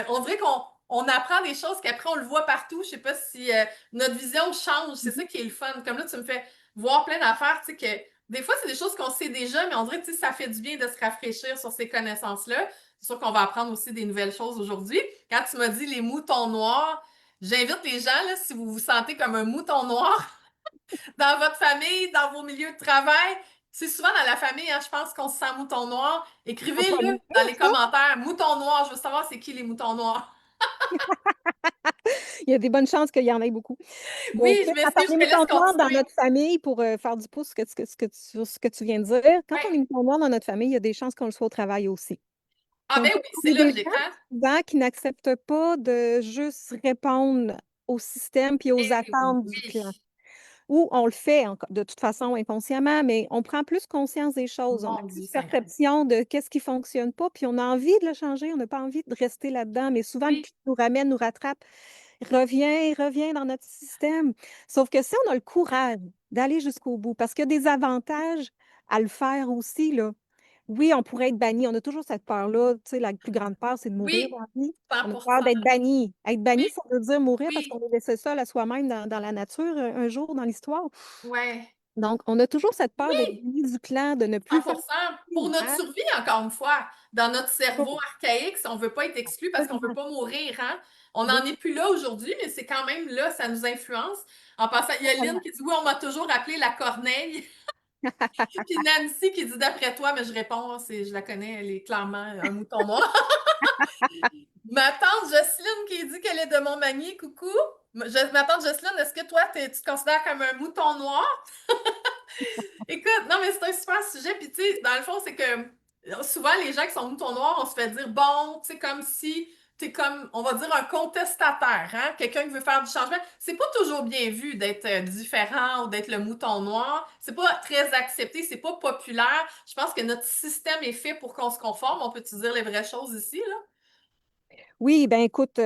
on dirait qu'on apprend des choses qu'après on le voit partout. Je sais pas si notre vision change. C'est ça Mhm. qui est le fun. Comme là, tu me fais voir plein d'affaires, tu sais, que des fois, c'est des choses qu'on sait déjà, mais on dirait que ça fait du bien de se rafraîchir sur ces connaissances-là. C'est sûr qu'on va apprendre aussi des nouvelles choses aujourd'hui. Quand tu m'as dit les moutons noirs, J'invite les gens, là, si vous vous sentez comme un mouton noir dans votre famille, dans vos milieux de travail, c'est souvent dans la famille, hein, je pense qu'on se sent mouton noir. En Écrivez-le premier, dans les ça? commentaires, mouton noir, je veux savoir c'est qui les moutons noirs. Il y a des bonnes chances qu'il y en ait beaucoup. Mais Oui, tu sais, je quand m'excuse, on est je te laisse mouton noir dans continuer. notre famille, pour faire du pouce sur ce que tu viens de dire, quand on Ouais. est mouton noir dans notre famille, il y a des chances qu'on le soit au travail aussi. Ah Donc, ben oui, on c'est est des logique, gens hein? souvent qui n'acceptent pas de juste répondre au système puis aux Eh attentes du oui, clan. Ou on le fait de toute façon inconsciemment, mais on prend plus conscience des choses, on a mon Dieu plus Seigneur. perception de qu'est-ce qui fonctionne pas, puis on a envie de le changer, on n'a pas envie de rester là-dedans, mais souvent le Oui, clan nous ramène, nous rattrape, revient dans notre système. Sauf que si on a le courage d'aller jusqu'au bout, parce qu'il y a des avantages à le faire aussi, là. Oui, on pourrait être banni. On a toujours cette peur-là. Tu sais, la plus grande peur, c'est de mourir oui, dans la vie. On a peur 100%. d'être banni. Être banni, Oui, ça veut dire mourir parce qu'on oui, est laissé seul à soi-même dans la nature un jour dans l'histoire. ouais. Donc, on a toujours cette peur d'être Oui, banni du clan, de ne plus faire 100%. Pour partie, notre hein? survie, encore une fois, dans notre cerveau Oh, archaïque, on ne veut pas être exclu parce qu'on ne veut absolument. pas mourir, hein? On n'en Oui, est plus là aujourd'hui, mais c'est quand même là, ça nous influence. En passant, il y a Lynn totalement. qui dit oui, on m'a toujours appelé la corneille. Puis Nancy qui dit d'après toi, mais je réponds, je la connais, elle est clairement un mouton noir. Ma tante Jocelyne qui dit qu'elle est de Montmagny, coucou. Ma tante Jocelyne, est-ce que toi, tu te considères comme un mouton noir? Écoute, non, mais c'est un super sujet. Puis, tu sais, dans le fond, c'est que souvent, les gens qui sont moutons noirs, on se fait dire, bon, tu sais, comme si t'es comme, on va dire, un contestataire, hein? Quelqu'un qui veut faire du changement. C'est pas toujours bien vu d'être différent ou d'être le mouton noir. C'est pas très accepté, c'est pas populaire. Je pense que notre système est fait pour qu'on se conforme. On peut-tu dire les vraies choses ici, là? Oui, ben écoute,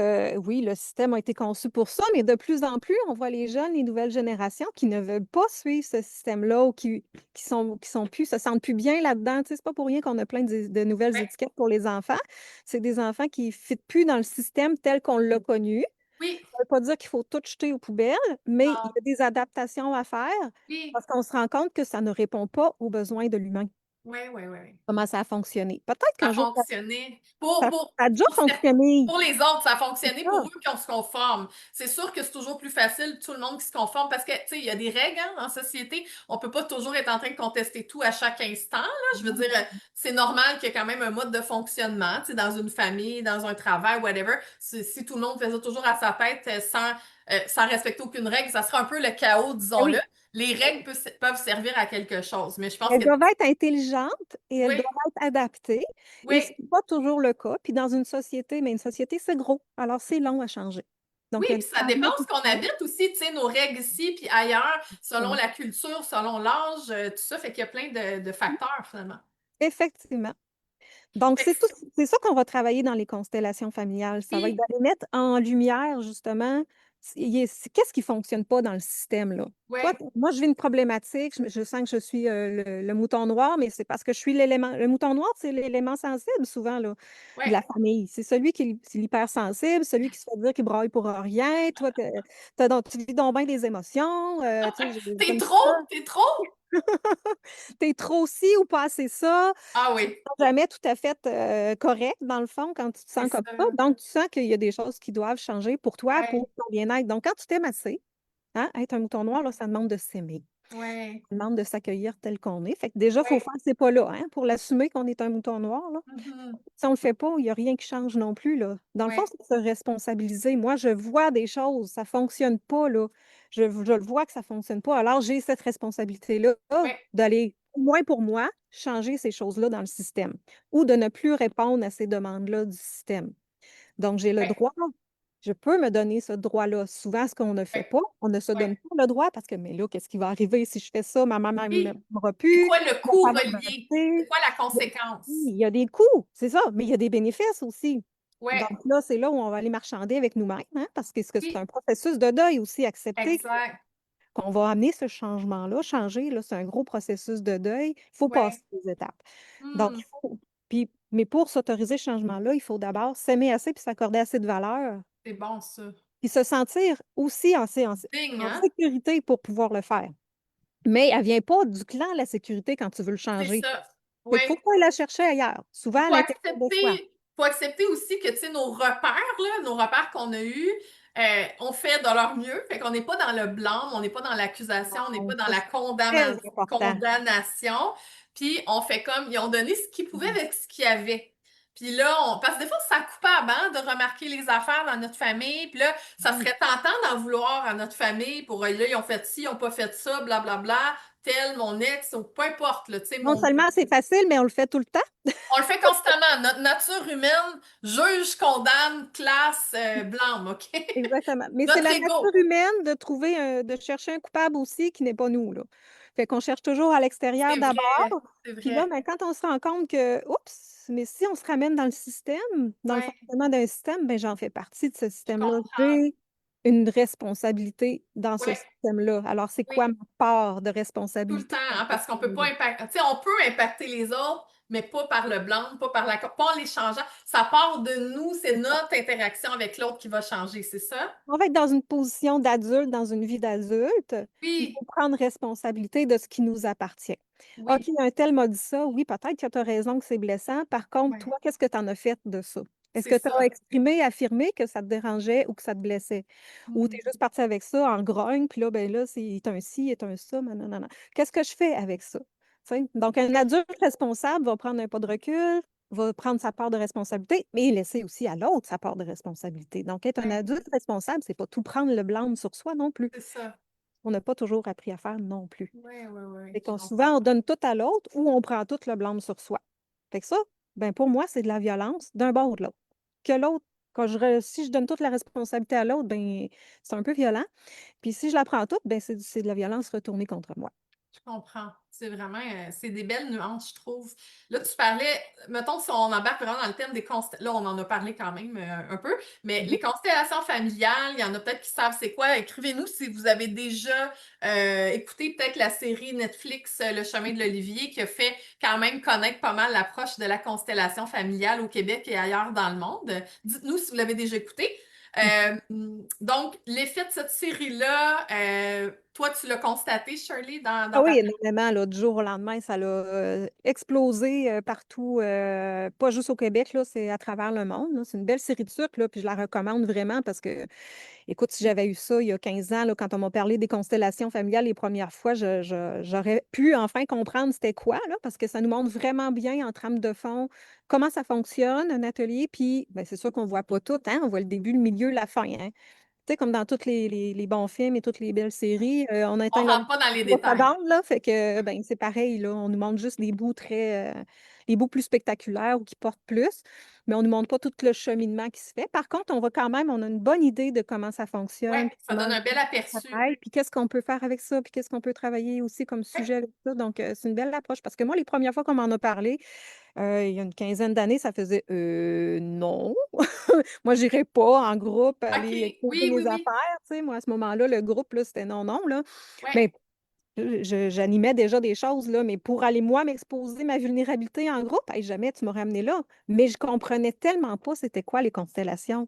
oui, le système a été conçu pour ça, mais de plus en plus, on voit les jeunes, les nouvelles générations qui ne veulent pas suivre ce système-là ou qui sont plus, se sentent plus bien là-dedans. Tu sais, c'est pas pour rien qu'on a plein de nouvelles Ouais. étiquettes pour les enfants. C'est des enfants qui ne fit plus dans le système tel qu'on l'a connu. Oui. Ça veut pas dire qu'il faut tout jeter aux poubelles, mais il Non. y a des adaptations à faire Oui. parce qu'on se rend compte que ça ne répond pas aux besoins de l'humain. Oui, oui, oui, oui. Comment ça a fonctionné? Peut-être Ça qu'un jour, fonctionnait. ça a déjà fonctionné. Pour les autres, ça a C'est fonctionné pour ça. eux qui on se conforme. C'est sûr que c'est toujours plus facile, tout le monde qui se conforme, parce que, tu sais, il y a des règles hein, en société. On peut pas toujours être en train de contester tout à chaque instant. Là. Je veux dire, c'est normal qu'il y ait quand même un mode de fonctionnement, tu sais, dans une famille, dans un travail, whatever. Si tout le monde faisait toujours à sa tête sans respecter aucune règle, ça serait un peu le chaos, Ah disons-le. oui. Les règles peuvent servir à quelque chose, mais je pense Elles que doivent être intelligentes et elles oui, doivent être adaptées. Et ce oui, n'est pas toujours le cas. Puis dans une société, mais une société, c'est gros. Alors, c'est long à changer. oui, Donc, il y a puis des ça dépend changements où qui ce qu'on se font. habite aussi, tu sais, nos règles ici puis ailleurs, selon Exactement. la culture, selon l'âge, tout ça, fait qu'il y a plein de facteurs finalement. Effectivement. Donc, Fait que c'est ça qu'on va travailler dans les constellations familiales. Ça va être oui, d'aller mettre en lumière, justement, qu'est-ce qui ne fonctionne pas dans le système, là. Toi, ouais, moi, je vis une problématique, je sens que je suis le mouton noir, mais c'est parce que je suis l'élément. Le mouton noir, c'est l'élément sensible, souvent, là, de ouais. la famille. C'est celui qui est l'hypersensible, celui qui se fait dire qu'il braille pour rien. Toi, tu vis donc bien des émotions. Tu sais, T'es j'aime trop, ça. t'es trop. T'es trop ci ou pas assez ça. Ah Tu ne oui, te sens jamais tout à fait correct, dans le fond, quand tu te c'est sens ça. comme ça. Donc, tu sens qu'il y a des choses qui doivent changer pour toi, Ouais, pour ton bien-être. Donc, quand tu t'aimes assez, hein, être un mouton noir, là, ça demande de s'aimer. ouais, Ça demande de s'accueillir tel qu'on est. Fait que déjà, il faut ouais. faire ces pas-là, hein, pour l'assumer qu'on est un mouton noir, là. Mhm, Si on le fait pas, il n'y a rien qui change non plus, là. Dans le fond, ouais, c'est se responsabiliser. Moi, je vois des choses, ça fonctionne pas, là. Je le vois que ça fonctionne pas. Alors, j'ai cette responsabilité-là ouais, d'aller, au moins pour moi, changer ces choses-là dans le système ou de ne plus répondre à ces demandes-là du système. Donc, j'ai le ouais, droit, je peux me donner ce droit-là. Souvent, ce qu'on ne fait ouais, pas, on ne se ouais. donne pas le droit parce que, mais là, qu'est-ce qui va arriver si je fais ça? Ma maman ne Oui, m'aimera c'est plus, quoi le ma coût femme va me relié? C'est rester. quoi la Oui, conséquence? il y a des coûts, c'est ça, mais il y a des bénéfices aussi. Donc Ouais, là, c'est là où on va aller marchander avec nous-mêmes, hein, parce que c'est oui, un processus de deuil aussi, accepter exact. qu'on va amener ce changement-là. Changer, là, c'est un gros processus de deuil. Il faut passer Ouais. des étapes. Donc, Hmm, mais pour s'autoriser ce changement-là, il faut d'abord s'aimer assez puis s'accorder assez de valeur, c'est bon ça. puis se sentir aussi Digne, en hein? sécurité pour pouvoir le faire. Mais elle ne vient pas du clan, la sécurité, quand tu veux le C'est changer. ça. Fait qu'il faut Ouais. pas aller la chercher ailleurs, Il souvent à l'intérieur de soi. faut accepter aussi que, tu sais, nos repères, là, nos repères qu'on a eus, On fait de leur mieux. Fait qu'on n'est pas dans le blâme, on n'est pas dans l'accusation, on n'est pas Wow, dans ça, la c'est très important. condamnation. Puis on fait comme, ils ont donné ce qu'ils pouvaient avec ce qu'il y avait. Puis là, parce que des fois, ça coupable hein, de remarquer les affaires dans notre famille. Puis là, ça Mhm. serait tentant d'en vouloir à notre famille pour, là, ils ont fait ci, ils n'ont pas fait ça, blablabla, tel, mon ex, ou peu importe, là, tu sais, Non seulement c'est facile, mais on le fait tout le temps. on le fait constamment. Notre nature humaine juge, condamne, classe, blâme, OK? Exactement. Mais c'est Notre la nature ego. humaine de trouver de chercher un coupable aussi qui n'est pas nous, là. Fait qu'on cherche toujours à l'extérieur C'est d'abord. vrai, c'est Puis là, vrai. ben, quand on se rend compte que, oups, mais si on se ramène dans le système, dans le Ouais, fonctionnement d'un système, ben, j'en fais partie de ce je système-là. comprends. J'ai une responsabilité dans ce Ouais, système-là. Alors, c'est quoi oui, ma part de tout le temps, responsabilité dans hein, ce parce qu'on peut pas système-là? impacter. Tu sais, on peut impacter les autres, mais pas par le blanc, pas en les changeant. Ça part de nous, c'est C'est ça. notre interaction avec l'autre qui va changer, c'est ça? On va être dans une position d'adulte, dans une vie d'adulte. Il Oui, faut prendre responsabilité de ce qui nous appartient. OK, oui, un tel m'a dit ça. Oui, peut-être que tu as raison que c'est blessant. Par contre, ouais, toi, qu'est-ce que tu en as fait de ça? Est-ce c'est que tu as ça. exprimé, affirmé que ça te dérangeait ou que ça te blessait? Ou tu es Hmm. juste parti avec ça en grogne, puis là, ben là, c'est un ci, c'est un ça, non, non, non. Qu'est-ce que je fais avec ça? Tu sais? Donc, un adulte responsable va prendre un pas de recul, va prendre sa part de responsabilité, mais laisser aussi à l'autre sa part de responsabilité. Donc, être un Ouais, adulte responsable, c'est pas tout prendre le blâme sur soi non plus. c'est ça. On n'a pas toujours appris à faire non plus. Oui, oui, oui, Fait je qu'on, comprends. souvent, on donne tout à l'autre ou on prend tout le blâme sur soi. Fait que ça, ben pour moi, c'est de la violence d'un bord ou de l'autre. Que l'autre, si je donne toute la responsabilité à l'autre, ben c'est un peu violent. Puis si je la prends toute, ben c'est de la violence retournée contre moi. Je comprends. C'est vraiment, c'est des belles nuances, je trouve. Là, tu parlais, mettons, si on embarque vraiment dans le thème des constellations, là, on en a parlé quand même un peu, mais Mhm. les constellations familiales, il y en a peut-être qui savent c'est quoi. Écrivez-nous si vous avez déjà écouté peut-être la série Netflix Le chemin de l'Olivier, qui a fait quand même connaître pas mal l'approche de la constellation familiale au Québec et ailleurs dans le monde. Dites-nous si vous l'avez déjà écouté. Euh, donc, l'effet de cette série-là, toi, tu l'as constaté, Shirley, Ah dans ta... oui, énormément, là, du jour au lendemain, ça l'a explosé partout, pas juste au Québec, là, c'est à travers le monde, là. C'est une belle série de sucre, là, puis je la recommande vraiment parce que, écoute, si j'avais eu ça il y a 15 ans, là, quand on m'a parlé des constellations familiales les premières fois, j'aurais pu enfin comprendre c'était quoi, là, parce que ça nous montre vraiment bien en trame de fond comment ça fonctionne, un atelier, puis ben, c'est sûr qu'on ne voit pas tout, hein, on voit le début, le milieu, la fin, hein. Tu sais, comme dans tous les bons films et toutes les belles séries, on On atteint la rentre pas dans les 3 détails. secondes, là, fait que ben, c'est pareil, là, on nous montre juste les bouts plus spectaculaires ou qui portent plus, mais on ne nous montre pas tout le cheminement qui se fait. Par contre, on a une bonne idée de comment ça Ouais, fonctionne, puis ça comment donne un bel ça aperçu. travaille, puis qu'est-ce qu'on peut faire avec ça, puis qu'est-ce qu'on peut travailler aussi comme Ouais, sujet avec ça. Donc, c'est une belle approche parce que moi, les premières fois qu'on m'en a parlé, il y a une quinzaine d'années, ça faisait non. Moi, j'irais pas en groupe OK. aller exposer Oui, oui, mes oui. affaires. Tu sais, moi, à ce moment-là, le groupe, là, c'était non, non, là. Ouais. Mais j'animais déjà des choses, là, mais pour aller, moi, m'exposer ma vulnérabilité en groupe, hey, jamais tu m'aurais amené là. Mais je comprenais tellement pas c'était quoi les constellations.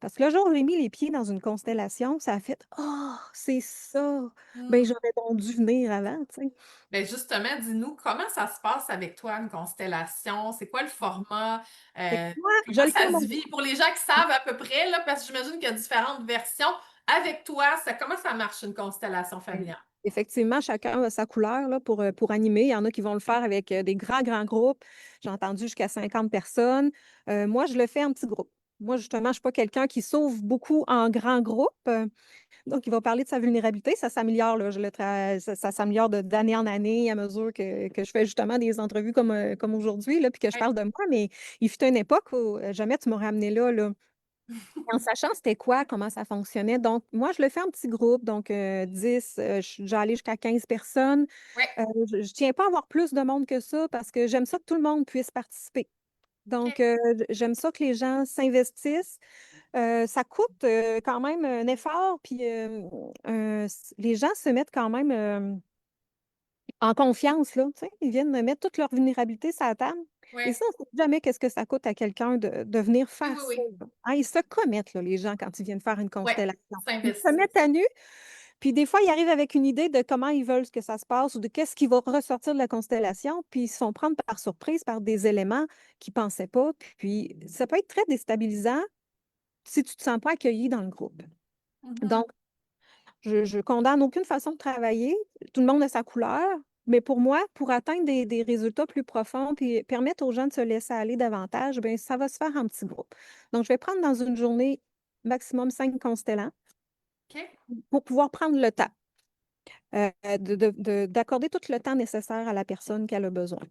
Parce que le jour où j'ai mis les pieds dans une constellation, ça a fait oh, c'est ça. Ben, Hmm. j'aurais donc dû venir avant, tu sais. Ben justement, dis-nous comment ça se passe avec toi, une constellation? C'est quoi le format? Fait que Euh, moi, je comment le fais à ça mon se vit? Pour les gens qui savent à peu près, là, parce que j'imagine qu'il y a différentes versions. Avec toi, comment ça marche une constellation Ouais. familiale? Effectivement, chacun a sa couleur là, pour animer. Il y en a qui vont le faire avec des grands, grands groupes. J'ai entendu jusqu'à 50 personnes. Moi, je le fais en petits groupes. Moi, justement, je ne suis pas quelqu'un qui s'ouvre beaucoup en grands groupes. Donc, il va parler de sa vulnérabilité. Ça s'améliore, là. Ça s'améliore d'année en année à mesure que je fais justement des entrevues comme aujourd'hui, là, puis que je Ouais. parle de moi. Mais il fut une époque où jamais tu m'aurais amené là, là. En sachant c'était quoi, comment ça fonctionnait. Donc, moi, je le fais en petits groupes, donc 10, je suis déjà allée jusqu'à 15 personnes. Ouais. Je ne tiens pas à avoir plus de monde que ça parce que j'aime ça que tout le monde puisse participer. OK. Donc, j'aime ça que les gens s'investissent. Ça coûte quand même un effort, puis les gens se mettent quand même en confiance, là, tu sais, ils viennent me mettre toute leur vulnérabilité sur la table. Et Ouais. ça, on ne sait jamais qu'est-ce que ça coûte à quelqu'un de venir Oui, faire oui, ça, oui. là. Hein, ils se commettent, là, les gens, quand ils viennent faire une Ouais. constellation. Ils se S'investir. mettent à nu, puis des fois, ils arrivent avec une idée de comment ils veulent que ça se passe ou de qu'est-ce qui va ressortir de la constellation, puis ils se font prendre par surprise par des éléments qu'ils ne pensaient pas. Puis ça peut être très déstabilisant si tu ne te sens pas accueilli dans le groupe. Mhm. Donc, je condamne aucune façon de travailler. Tout le monde a sa couleur. Mais pour moi, pour atteindre des résultats plus profonds puis permettre aux gens de se laisser aller davantage, bien, ça va se faire en petits groupes. Donc, je vais prendre dans une journée maximum 5 constellants OK. pour pouvoir prendre le temps, d'accorder tout le temps nécessaire à la personne qu'elle a besoin.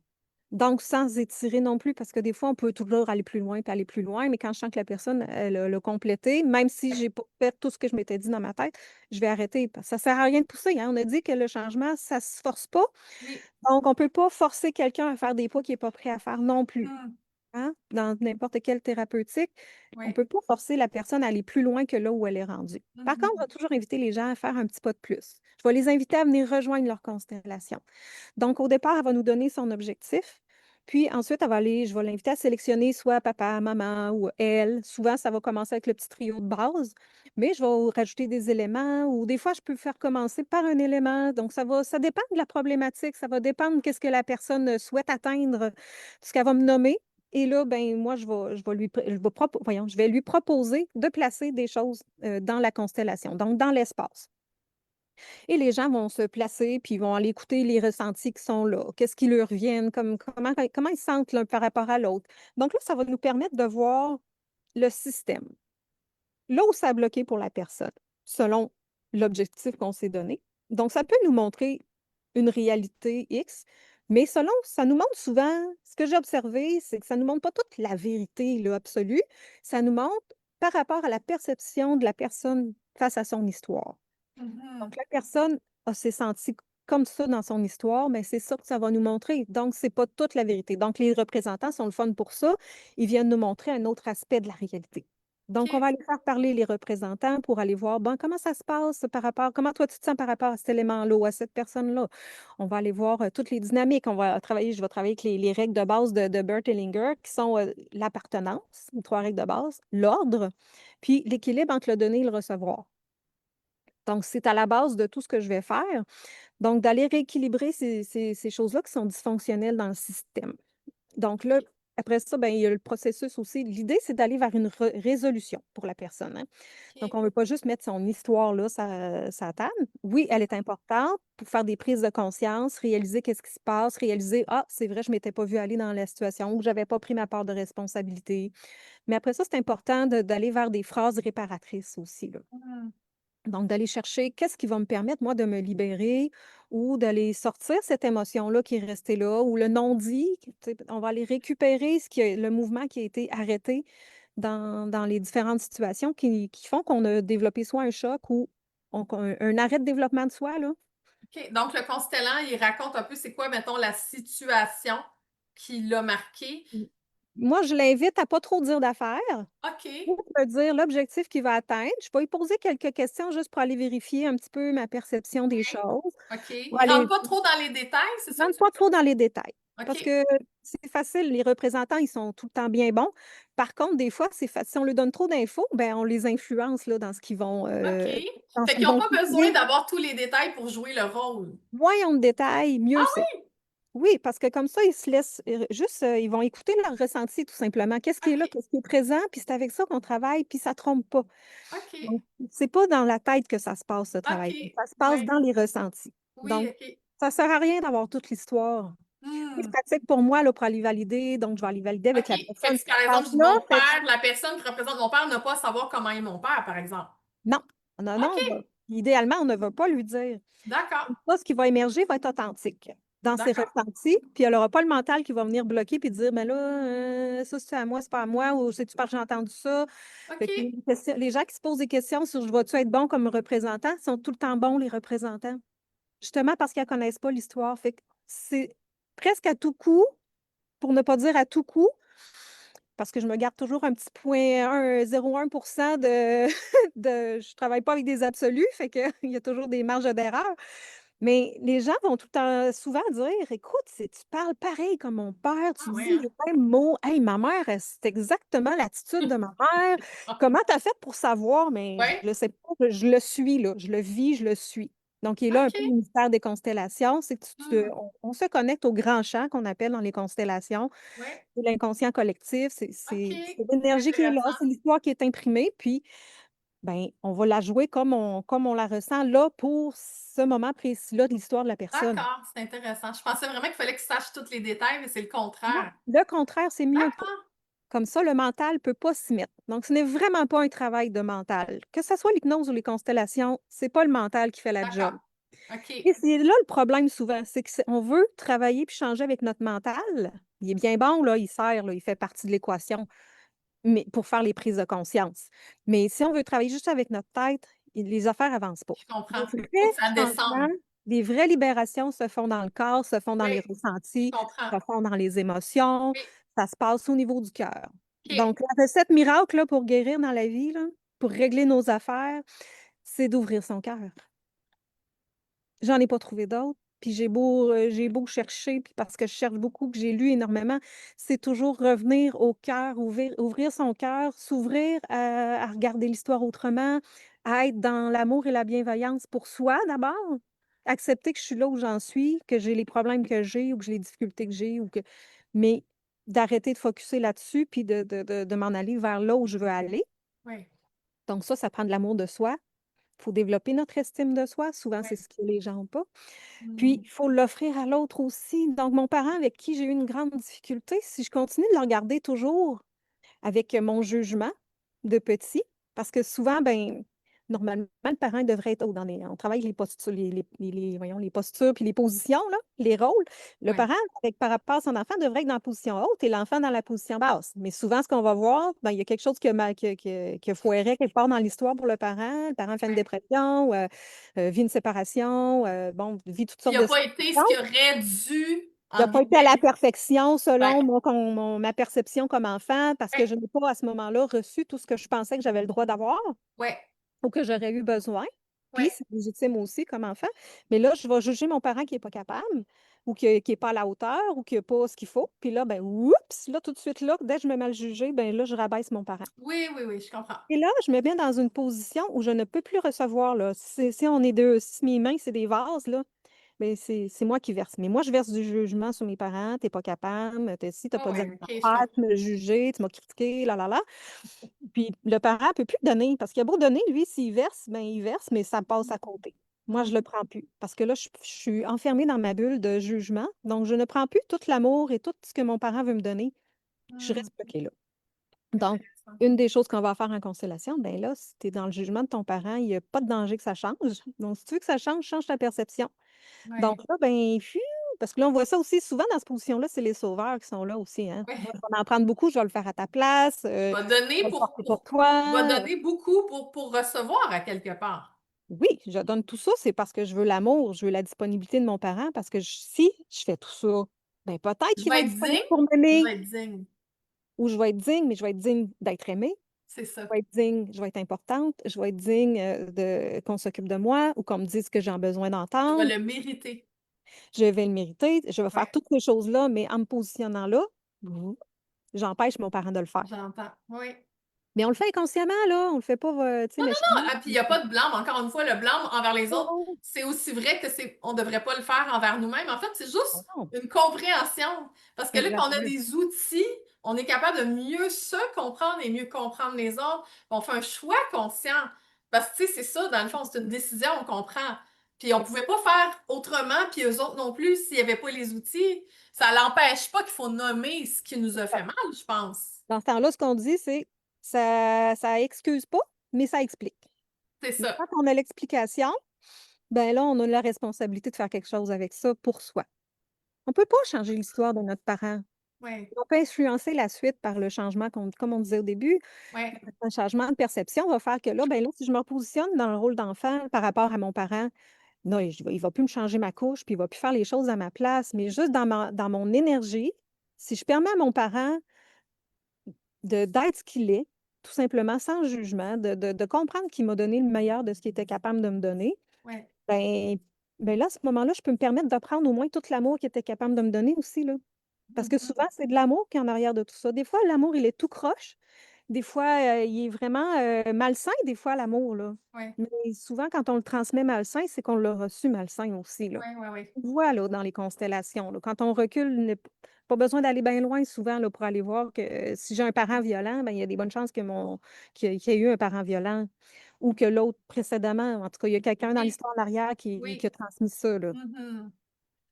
Donc, sans étirer non plus, parce que des fois, on peut toujours aller plus loin puis aller plus loin, mais quand je sens que la personne, elle a complété, même si j'ai pas fait tout ce que je m'étais dit dans ma tête, je vais arrêter. Parce que ça sert à rien de pousser, hein. On a dit que le changement, ça se force pas. Oui. Donc, on peut pas forcer quelqu'un à faire des pas qu'il n'est pas prêt à faire non plus. Mm. Hein? Dans n'importe quelle thérapeutique, on ne Oui. peut pas forcer la personne à aller plus loin que là où elle est rendue. Par contre, on va Mhm. toujours inviter les gens à faire un petit pas de plus. Je vais les inviter à venir rejoindre leur constellation. Donc, au départ, elle va nous donner son objectif. Puis ensuite, je vais l'inviter à sélectionner soit papa, maman ou elle. Souvent, ça va commencer avec le petit trio de base, mais je vais rajouter des éléments ou des fois, je peux faire commencer par un élément. Donc, ça dépend de la problématique, ça va dépendre de ce que la personne souhaite atteindre, ce qu'elle va me nommer. Et là, ben, moi, je vais lui proposer de placer des choses dans la constellation, donc dans l'espace. Et les gens vont se placer, puis ils vont aller écouter les ressentis qui sont là. Qu'est-ce qui leur viennent, comment ils se sentent l'un par rapport à l'autre. Donc là, ça va nous permettre de voir le système. Là où ça a bloqué pour la personne, selon l'objectif qu'on s'est donné. Donc, ça peut nous montrer une réalité X, mais ça nous montre souvent, ce que j'ai observé, c'est que ça ne nous montre pas toute la vérité là, absolue. Ça nous montre par rapport à la perception de la personne face à son histoire. Mhm. Donc, la personne s'est sentie comme ça dans son histoire, mais c'est ça que ça va nous montrer. Donc, c'est pas toute la vérité. Donc, les représentants sont le fun pour ça. Ils viennent nous montrer un autre aspect de la réalité. Donc, on va OK. aller faire parler les représentants pour aller voir, bon, comment ça se passe par rapport, comment toi tu te sens par rapport à cet élément-là ou à cette personne-là. On va aller voir toutes les dynamiques. Je vais travailler avec les règles de base de Bert Hellinger, qui sont l'appartenance, les 3 règles de base, l'ordre, puis l'équilibre entre le donner et le recevoir. Donc, c'est à la base de tout ce que je vais faire. Donc, d'aller rééquilibrer ces choses-là qui sont dysfonctionnelles dans le système. Donc là, après ça, ben, il y a le processus aussi. L'idée, c'est d'aller vers une résolution pour la personne, hein. Donc, OK. on ne veut pas juste mettre son histoire là, sa table. Oui, elle est importante pour faire des prises de conscience, réaliser qu'est-ce qui se passe, réaliser, ah, c'est vrai, je ne m'étais pas vue aller dans la situation ou je n'avais pas pris ma part de responsabilité. Mais après ça, c'est important d'aller vers des phrases réparatrices aussi, là. Mhm. Donc, d'aller chercher qu'est-ce qui va me permettre, moi, de me libérer ou d'aller sortir cette émotion-là qui est restée là ou le non-dit. Tu sais, on va aller récupérer le mouvement qui a été arrêté dans les différentes situations qui font qu'on a développé soit un choc ou un arrêt de développement de soi, là. OK. Donc, le constellant, il raconte un peu c'est quoi, mettons, la situation qui l'a marqué. Moi, je l'invite à pas trop dire d'affaires. OK. Pour me dire l'objectif qu'il va atteindre. Je vais lui poser quelques questions juste pour aller vérifier un petit peu ma perception des Oui. choses. OK. Pour Il rentre aller pas trop dans les détails, c'est ça que rentre tu pas veux dire? trop dans les détails. Parce OK. que c'est facile, les représentants, ils sont tout le temps bien bons. Par contre, des fois, si on leur donne trop d'infos, ben, on les influence là, OK. dans ce Fait qu'ils qu'ils n'ont vont pas besoin publier. d'avoir tous les détails pour jouer le rôle. Moins on de détails, mieux Ah c'est. oui? Oui, parce que comme ça, ils se laissent juste, ils vont écouter leur ressenti tout simplement. Qu'est-ce qui est là, OK. qu'est-ce qui est présent, puis c'est avec ça qu'on travaille, puis ça ne trompe pas. OK. Donc, c'est pas dans la tête que ça se passe, ce travail. OK. Ça se passe Ouais. dans les ressentis. Oui, Donc, OK. ça sert à rien d'avoir toute l'histoire. C'est Hmm. pratique pour moi là, pour aller valider, donc je vais aller valider avec OK. la Fait que personne si, cette par exemple, je dis phase-là. mon Fait que père, la personne qui représente mon père n'a pas à savoir comment est mon père, par exemple. non, non, non, OK. idéalement, on ne va pas lui dire. D'accord. Ça, ce qui va émerger va être authentique dans ses D'accord. ressentis, puis elle n'aura pas le mental qui va venir bloquer puis dire, mais là, ça c'est à moi, c'est pas à moi, ou c'est-tu parce que j'ai entendu ça. Fait que OK. les gens qui se posent des questions sur je vais-tu être bon comme représentant sont tout le temps bons, les représentants. Justement parce qu'ils ne connaissent pas l'histoire. Fait que c'est presque à tout coup, pour ne pas dire à tout coup, parce que je me garde toujours un petit point 0,1% je ne travaille pas avec des absolus, fait qu'il y a toujours des marges d'erreur. Mais les gens vont tout le temps, souvent dire, écoute, tu parles pareil comme mon père, tu Ah ouais, dis hein? les mêmes mots. Hey, ma mère, c'est exactement l'attitude de ma mère. Comment tu as fait pour savoir? Mais je Ouais. le sais pas, je le suis, là. Je le vis, je le suis. Donc, il est là un peu le OK. mystère des constellations, c'est que Hmm. on se connecte au grand champ qu'on appelle dans les constellations. Ouais. C'est l'inconscient collectif, OK. c'est l'énergie qui est là, Intéressant. c'est l'histoire qui est imprimée. Puis, ben, on va la jouer comme on la ressent là, pour ce moment précis-là de l'histoire de la personne. D'accord, c'est intéressant. Je pensais vraiment qu'il fallait que tu saches tous les détails, mais c'est le Non, contraire. le contraire, c'est mieux. D'accord, Comme ça, le mental peut pas s'y mettre. Donc, ce n'est vraiment pas un travail de mental. Que ce soit l'hypnose ou les constellations, c'est pas le mental qui fait la job. d'accord. OK. Et c'est là le problème souvent, c'est on veut travailler puis changer avec notre mental. Il est bien bon, là, il sert, là, il fait partie de l'équation, mais pour faire les prises de conscience. Mais si on veut travailler juste avec notre tête, les affaires avancent pas. Je comprends. Les Faut vrais que ça changements, descende. les vraies libérations se font dans le corps, se font dans les Oui, ressentis, je comprends. se font dans les émotions, Oui. ça se passe au niveau du cœur. OK. Donc la recette miracle, là, pour guérir dans la vie, là, pour régler nos affaires, c'est d'ouvrir son cœur. J'en ai pas trouvé d'autres, puis j'ai beau chercher, puis parce que je cherche beaucoup, que j'ai lu énormément, c'est toujours revenir au cœur, ouvrir son cœur, s'ouvrir à regarder l'histoire autrement, à être dans l'amour et la bienveillance pour soi d'abord. Accepter que je suis là où j'en suis, que j'ai les problèmes que j'ai ou que j'ai les difficultés que j'ai ou que mais d'arrêter de focuser là-dessus, puis de m'en aller vers là où je veux aller. Oui, Donc ça prend de l'amour de soi. Il faut développer notre estime de soi. Souvent, oui. c'est ce que les gens ont pas. Puis, Mmh. il faut l'offrir à l'autre aussi. Donc, mon parent avec qui j'ai eu une grande difficulté, si je continue de le regarder toujours avec mon jugement de petit, parce que souvent, ben, normalement, le parent devrait être haut dans les on travaille les postures, voyons, les postures puis les positions, là, les rôles. Le Oui. parent, avec par rapport à son enfant, devrait être dans la position haute et l'enfant dans la position basse. Mais souvent, ce qu'on va voir, ben, il y a quelque chose qui a foiré quelque part dans l'histoire pour le parent. Le parent fait une Ouais. dépression, vit une séparation, bon, vit toutes Puis il sortes a de pas été ce situations. qu'il aurait dû, Il n'a entre pas été à la guillemets. perfection Ouais. selon ma perception comme enfant, parce que Ouais. je n'ai pas, à ce moment-là, reçu tout ce que je pensais que j'avais le droit d'avoir Ouais. ou que j'aurais eu besoin. Puis Ouais. c'est légitime aussi comme enfant. Mais là, je vais juger mon parent qui est pas capable ou qui est pas à la hauteur ou qui a pas ce qu'il faut. Puis là, ben, oups! Là, tout de suite, là, dès que je me mets à le juger, ben là, je rabaisse mon parent. Oui, oui, oui, je comprends. Et là, je me mets dans une position où je ne peux plus recevoir, là. Si on est 2, si mes mains, c'est des vases, là, ben, c'est moi qui verse. Mais moi, je verse du jugement sur mes parents. Tu es pas capable, tu ci, tu Oui, pas dit à oui, ta OK, je affaire, comprends. tu m'as jugé, tu m'as critiqué, là, là, là. Puis le parent peut plus donner parce qu'il a beau donner, lui, s'il verse, ben, il verse, mais ça passe à côté. Moi, Mmh. je le prends plus parce que là, je suis enfermée dans ma bulle de jugement. Donc, je ne prends plus tout l'amour et tout ce que mon parent veut me donner. Je Mmh. reste bloquée là. Donc, Intéressant. une des choses qu'on va faire en constellation, ben là, si tu es dans le jugement de ton parent, il y a pas de danger que ça change. Donc, si tu veux que ça change, change ta perception. Donc Ouais. là, ben, parce que là, on voit ça aussi souvent dans cette position-là, c'est les sauveurs qui sont là aussi, hein. Ouais. Moi, je vais en prendre beaucoup, je vais le faire à ta place, Va je donner vais le pour porter pour pour va toi. donner beaucoup pour recevoir à quelque part. Oui, je donne tout ça, c'est parce que je veux l'amour, je veux la disponibilité de mon parent, parce que si je fais tout ça, ben peut-être Je qu'il va vais être être disponible digne, pour je m'aimer vais être digne. ou je vais être digne, mais je vais être digne d'être aimée. C'est ça. Je vais être digne, je vais être importante, je vais être digne qu'on s'occupe de moi ou qu'on me dise ce que j'ai besoin Je vais d'entendre. le mériter. Je vais le mériter, je vais faire Ouais, toutes ces choses-là, mais en me positionnant là, j'empêche mon parent de le faire. j'entends. Oui. Mais on le fait inconsciemment, là, on le fait pas, tu sais, Non, non, non, méchamment. ah, puis il y a pas de blâme. Encore une fois, le blâme envers les autres, Oh, c'est aussi vrai que c'est on devrait pas le faire envers nous-mêmes. En fait, c'est oh juste non, une compréhension. Parce que là, quand on a exactement. des outils, on est capable de mieux se comprendre et mieux comprendre les autres. On fait un choix conscient. Parce que, tu sais, c'est ça, dans le fond, c'est une décision, on comprend. Puis on pouvait pas faire autrement, puis eux autres non plus, s'il y avait pas les outils. Ça l'empêche pas qu'il faut nommer ce qui nous a fait mal, je pense. Dans ce temps-là, ce qu'on dit, c'est ça excuse pas, mais ça explique. C'est Mais ça. quand on a l'explication, ben là, on a la responsabilité de faire quelque chose avec ça pour soi. On peut pas changer l'histoire de notre parent. Oui, On peut influencer la suite par le changement comme on disait au début, oui, un changement de perception va faire que là, ben là, si je me repositionne dans le rôle d'enfant par rapport à mon parent, non, il va plus me changer ma couche, puis il va plus faire les choses à ma place, mais juste dans mon énergie, si je permets à mon parent d'être ce qu'il est, tout simplement, sans jugement, de comprendre qu'il m'a donné le meilleur de ce qu'il était capable de me donner, oui. ben là, à ce moment-là, je peux me permettre de prendre au moins tout l'amour qu'il était capable de me donner aussi, là. Parce que souvent, Mhm. c'est de l'amour qui est en arrière de tout ça. Des fois, l'amour, il est tout croche. Des fois, il est vraiment, malsain, des fois, l'amour, là. Oui, Mais souvent, quand on le transmet malsain, c'est qu'on l'a reçu malsain aussi, là. oui, oui, oui. On le voit, là, dans les constellations, là. Quand on recule, pas besoin d'aller bien loin souvent, là, pour aller voir que si j'ai un parent violent, ben, il y a des bonnes chances que qu'il y ait eu un parent violent. ou que l'autre précédemment. En tout cas, il y a quelqu'un dans Oui, l'histoire en arrière qui oui. a transmis ça, là. Mhm.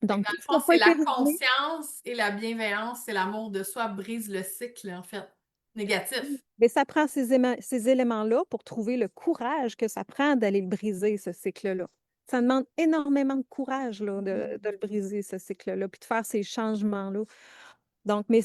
Fait que Donc, dans tout le ce qui n'a fond, pas c'est été la réglé, conscience et la bienveillance et l'amour de soi brise le cycle, en fait, négatif. mais ça prend ces éléments-là pour trouver le courage que ça prend d'aller le briser, ce cycle-là. Ça demande énormément de courage là, de le briser, ce cycle-là, puis de faire ces changements-là. Donc, mais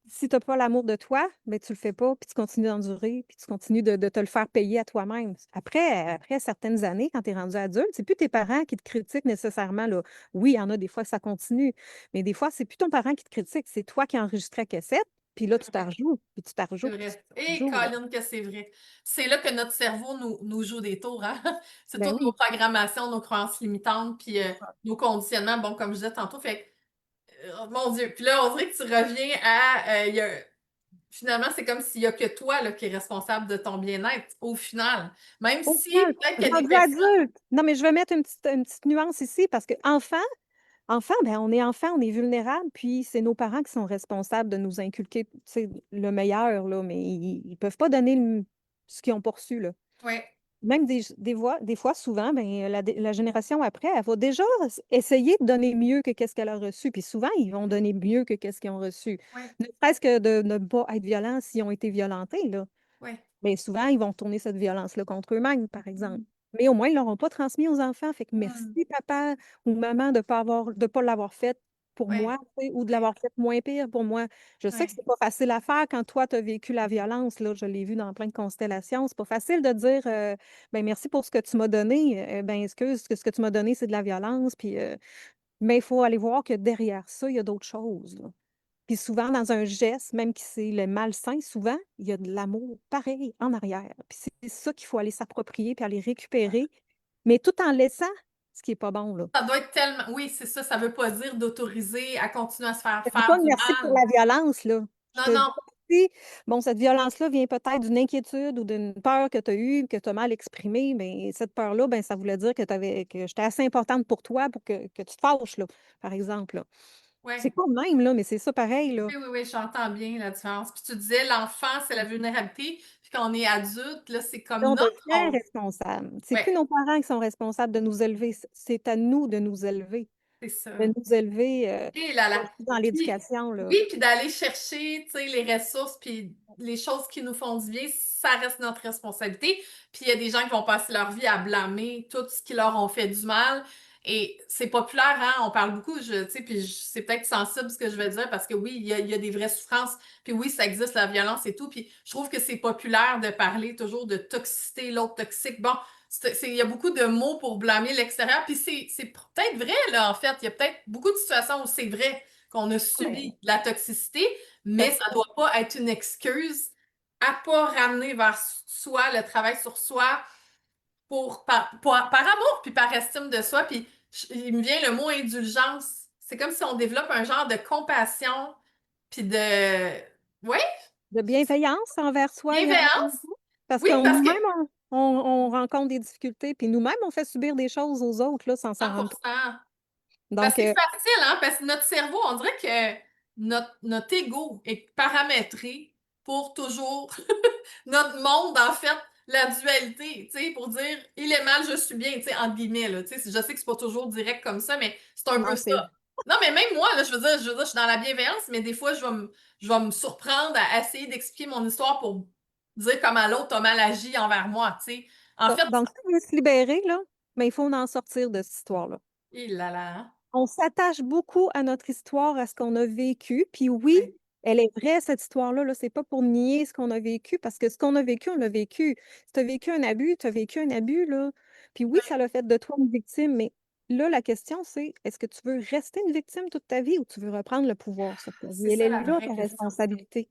si tu n'as pas l'amour de toi, ben, tu le fais pas, puis tu continues d'endurer, puis tu continues de te le faire payer à toi-même. Après certaines années, quand tu es rendu adulte, c'est plus tes parents qui te critiquent nécessairement, là. Oui, il y en a des fois que ça continue, mais des fois, c'est plus ton parent qui te critique, c'est toi qui as enregistré la cassette, puis là, C'est tu t'en vrai. rejoues, puis tu t'en C'est rejoues, puis tu vrai. t'en Et rejoues, là. Colin, que c'est vrai. C'est là que notre cerveau nous joue des tours, hein? C'est Ben toutes nos oui. programmations, nos croyances limitantes, puis nos conditionnements, bon, comme je disais tantôt. Fait que, mon Dieu. Puis là, on dirait que tu reviens à. Finalement, c'est comme s'il n'y a que toi là, qui est responsable de ton bien-être, au final. Même Au si final, peut-être qu'il y a des rendu personnes. adulte. Non, mais je vais mettre une petite nuance ici parce que enfant, ben, on est vulnérable, puis c'est nos parents qui sont responsables de nous inculquer, tu sais, le meilleur, là, mais ils peuvent pas donner ce qu'ils ont pas reçu, là. Oui, Même des fois, souvent, ben, la génération après, elle va déjà essayer de donner mieux que qu'est-ce qu'elle a reçu. Puis souvent, ils vont donner mieux que qu'est-ce qu'ils ont reçu. oui, Ne serait-ce que de ne pas être violents s'ils ont été violentés, là. oui. Mais souvent, ils vont tourner cette violence-là contre eux-mêmes, par exemple. Mm. Mais au moins, ils ne l'auront pas transmis aux enfants. Fait que merci, Mm. papa ou maman, de pas l'avoir fait pour Oui, moi, tu sais, ou de oui, l'avoir fait moins pire pour moi. Je sais que oui. c'est pas facile à faire quand toi, tu as vécu la violence. Là, je l'ai vu dans plein de constellations. C'est pas facile de dire ben merci pour ce que tu m'as donné. Ben excuse, ce que tu m'as donné, c'est de la violence. Puis, mais il faut aller voir que derrière ça, il y a d'autres choses, là. Puis souvent, dans un geste, même qui c'est le malsain, souvent, il y a de l'amour pareil en arrière. Puis c'est ça qu'il faut aller s'approprier puis aller récupérer, mais tout en laissant ce qui est pas bon, là. Ça doit être tellement. Oui, c'est ça. Ça veut pas dire d'autoriser à continuer à se faire Je te dis faire pas du merci pour mal. la violence, là. Je Non, te dis non. merci. Bon, cette violence-là vient peut-être d'une inquiétude ou d'une peur que tu as eue, que tu as mal exprimée, mais cette peur-là, ben, ça voulait dire que j'étais assez importante pour toi pour que tu te fâches, là, par exemple, là. Oui. C'est pas le même, là, mais c'est ça pareil, là. Oui, oui, oui, j'entends bien la différence. Puis tu disais, l'enfant, c'est la vulnérabilité. Puis quand on est adulte, là, c'est comme On notre devient rôle. responsable. C'est Oui, plus nos parents qui sont responsables de nous élever, c'est à nous de nous élever. c'est De ça. nous élever, Et là comme là. je dis dans Puis, l'éducation, là. oui, puis d'aller chercher, tu sais, les ressources, puis les choses qui nous font du bien, ça reste notre responsabilité. Puis il y a des gens qui vont passer leur vie à blâmer tout ce qui leur ont fait du mal. Et c'est populaire, hein? On parle beaucoup, tu sais, puis c'est peut-être sensible ce que je vais dire, parce que oui, il y a des vraies souffrances. Puis oui, ça existe, la violence et tout. Puis je trouve que c'est populaire de parler toujours de toxicité, l'autre toxique. Bon, il y a beaucoup de mots pour blâmer l'extérieur. Puis c'est peut-être vrai, là, en fait. Il y a peut-être beaucoup de situations où c'est vrai qu'on a Mais, subi de la toxicité, mais parce ça ne doit pas être une excuse à pas ramener vers soi le travail sur soi par amour puis par estime de soi. Puis il me vient le mot indulgence. C'est comme si on développe un genre de compassion puis de ouais, de bienveillance envers soi et envers bienveillance. nous, parce Oui, que parce que nous-mêmes, on rencontre des difficultés, puis nous-mêmes, on fait subir des choses aux autres, là, sans s'en rendre compte. 100%. Ben, Donc, c'est facile, hein, parce que notre cerveau, on dirait que notre ego est paramétré pour toujours notre monde, en fait, la dualité, tu sais, pour dire il est mal, je suis bien, tu sais, entre guillemets, là, tu sais, je sais que c'est pas toujours direct comme ça, mais c'est un peu non, ça. c'est Non, mais même moi, là, je veux dire, je suis dans la bienveillance, mais des fois, je vais me surprendre à essayer d'expliquer mon histoire pour dire comment l'autre a mal agi envers moi, tu sais. En ça. fait, Donc, si on veut se libérer, là, mais il faut en sortir de cette histoire-là. il là là, hein. On s'attache beaucoup à notre histoire, à ce qu'on a vécu. Puis oui, Ouais, elle est vraie, cette histoire-là. Là, c'est pas pour nier ce qu'on a vécu, parce que ce qu'on a vécu, on l'a vécu. Si tu as vécu un abus, tu as vécu un abus, là. Puis oui, ça l'a fait de toi une victime, mais là, la question, c'est est-ce que tu veux rester une victime toute ta vie ou tu veux reprendre le pouvoir sur ta vie? c'est Elle ça est la là, vraie ta question. responsabilité.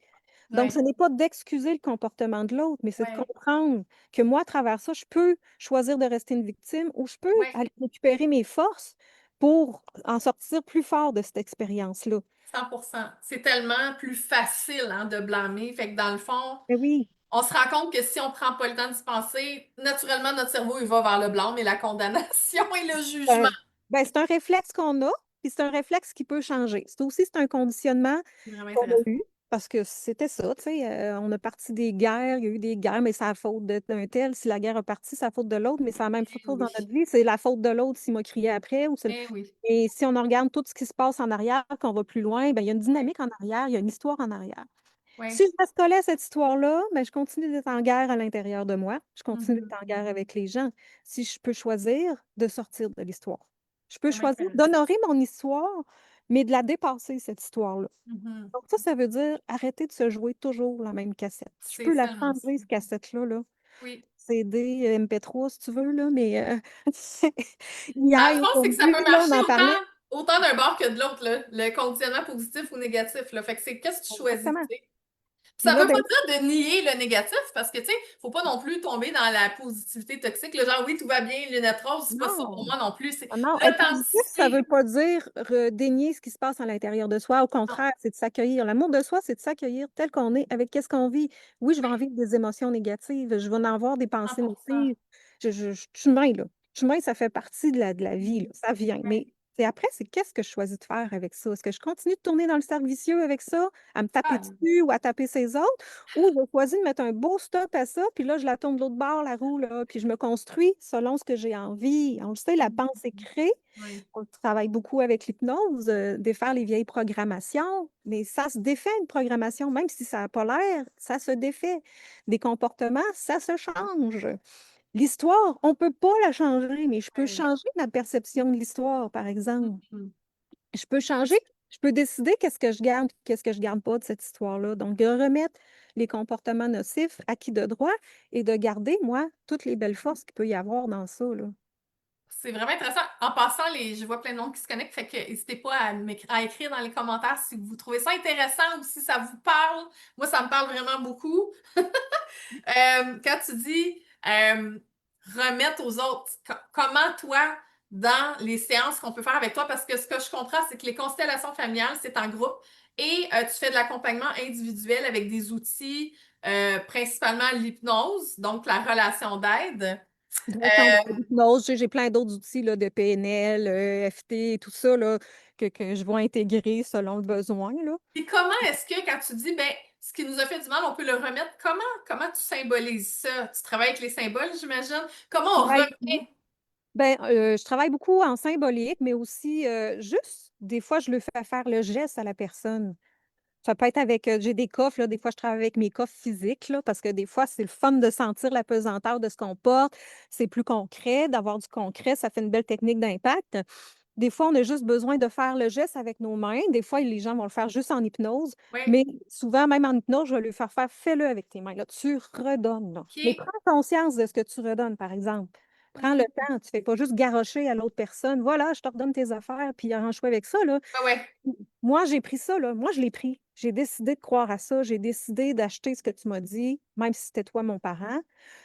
Donc, ce Ouais, n'est pas d'excuser le comportement de l'autre, mais c'est de ouais, comprendre que moi, à travers ça, je peux choisir de rester une victime ou je peux ouais. aller récupérer mes forces pour en sortir plus fort de cette expérience-là. 100%. C'est tellement plus facile hein, de blâmer. Fait que dans le fond, Eh oui, on se rend compte que si on prend pas le temps de se penser, naturellement, notre cerveau, il va vers le blâme et la condamnation et le jugement. euh, ben, c'est un réflexe qu'on a, puis c'est un réflexe qui peut changer. C'est un conditionnement C'est vraiment qu'on a intéressant. eu parce que c'était ça, tu sais, on a parti des guerres, il y a eu des guerres, mais c'est la faute d'un tel. Si la guerre a parti, c'est la faute de l'autre, mais c'est la même Eh chose dans oui, notre vie. C'est la faute de l'autre s'il m'a crié après. eh oui, Et si on en regarde tout ce qui se passe en arrière, qu'on va plus loin, ben, il y a une ouais, dynamique en arrière, il y a une histoire en arrière. Si ouais. je reste collée à cette histoire-là, ben, je continue d'être en guerre à l'intérieur de moi. Je continue d'être Mhm. en guerre avec les gens. Si je peux choisir de sortir de l'histoire, je peux Vraiment choisir intéressant. d'honorer mon histoire, mais de la dépasser, cette histoire-là. Mhm. Donc ça veut dire arrêter de se jouer toujours la même cassette. Tu C'est peux la seulement ça. changer, cette cassette-là, là. Oui. CD, MP3, si tu veux, là, mais Dans hier le et fond, c'est que ça aujourd'hui, peut là, on marcher en parlait. autant d'un bord que de l'autre, là, le conditionnement positif ou négatif, là. Fait que c'est qu'est-ce que tu choisis, tu Exactement. sais. Puis Ça là, veut ben, pas dire de nier le négatif, parce que, tu sais, faut pas non plus tomber dans la positivité toxique, le genre, oui, tout va bien, lunettes roses, c'est pas ça pour non. moi non plus. C'est Ah non, être positif, ça veut l'authenticité. pas dire dénier ce qui se passe à l'intérieur de soi. Au Non. contraire, c'est de s'accueillir. L'amour de soi, c'est de s'accueillir tel qu'on est, avec qu'est-ce qu'on vit. Oui, je vais en Oui, vivre des émotions négatives, je vais en avoir des pensées 100%. négatives. Je suis humain, là. Je suis humain, ça fait partie de la vie, là. Ça vient. Oui, Mais c'est après, c'est qu'est-ce que je choisis de faire avec ça? Est-ce que je continue de tourner dans le cercle vicieux avec ça, à me taper ah, dessus ou à taper ses autres? Ou je choisis de mettre un beau stop à ça, puis là, je la tourne de l'autre bord, la roue, là, puis je me construis selon ce que j'ai envie. On le sait, la pensée crée. oui, On travaille beaucoup avec l'hypnose, défaire les vieilles programmations, mais ça se défait une programmation, même si ça n'a pas l'air, ça se défait. Des comportements, ça se change. L'histoire, on ne peut pas la changer, mais je peux oui. changer ma perception de l'histoire, par exemple. Mhm. Je peux changer, je peux décider qu'est-ce que je garde, qu'est-ce que je garde pas de cette histoire-là. Donc, de remettre les comportements nocifs acquis de droit et de garder, moi, toutes les belles forces qu'il peut y avoir dans ça, là. C'est vraiment intéressant. En passant, je vois plein de monde qui se connectent, fait que n'hésitez pas à écrire dans les commentaires si vous trouvez ça intéressant ou si ça vous parle. Moi, ça me parle vraiment beaucoup. Quand tu dis remettre aux autres, comment toi, dans les séances qu'on peut faire avec toi, parce que ce que je comprends, c'est que les constellations familiales, c'est en groupe et tu fais de l'accompagnement individuel avec des outils, principalement l'hypnose, donc la relation d'aide. Direction d'aide, hypnose, j'ai plein d'autres outils là, de PNL, EFT, tout ça là, que je vais intégrer selon le besoin, là. Et comment est-ce que quand tu dis, ben, ce qui nous a fait du mal, on peut le remettre, comment tu symbolises ça? Tu travailles avec les symboles, j'imagine? Comment Je on travaille remet? ben, je travaille beaucoup en symbolique, mais aussi, juste des fois, je le fais faire le geste à la personne. Ça peut être avec, j'ai des coffres, là, des fois, je travaille avec mes coffres physiques, là, parce que des fois, c'est le fun de sentir la pesanteur de ce qu'on porte. C'est plus concret, d'avoir du concret, ça fait une belle technique d'impact. Des fois, on a juste besoin de faire le geste avec nos mains. Des fois, les gens vont le faire juste en hypnose. Oui, Mais souvent, même en hypnose, je vais lui faire faire, fais-le avec tes mains. Là, tu redonnes. Là. Mais OK. prends conscience de ce que tu redonnes, par exemple. Prends le Mhm. temps. Tu ne fais pas juste garrocher à l'autre personne. Voilà, je te redonne tes affaires, puis arrange-toi avec ça. Là. Ah ouais. Moi, j'ai pris ça, là. Moi, je l'ai pris. J'ai décidé de croire à ça. J'ai décidé d'acheter ce que tu m'as dit, même si c'était toi mon parent.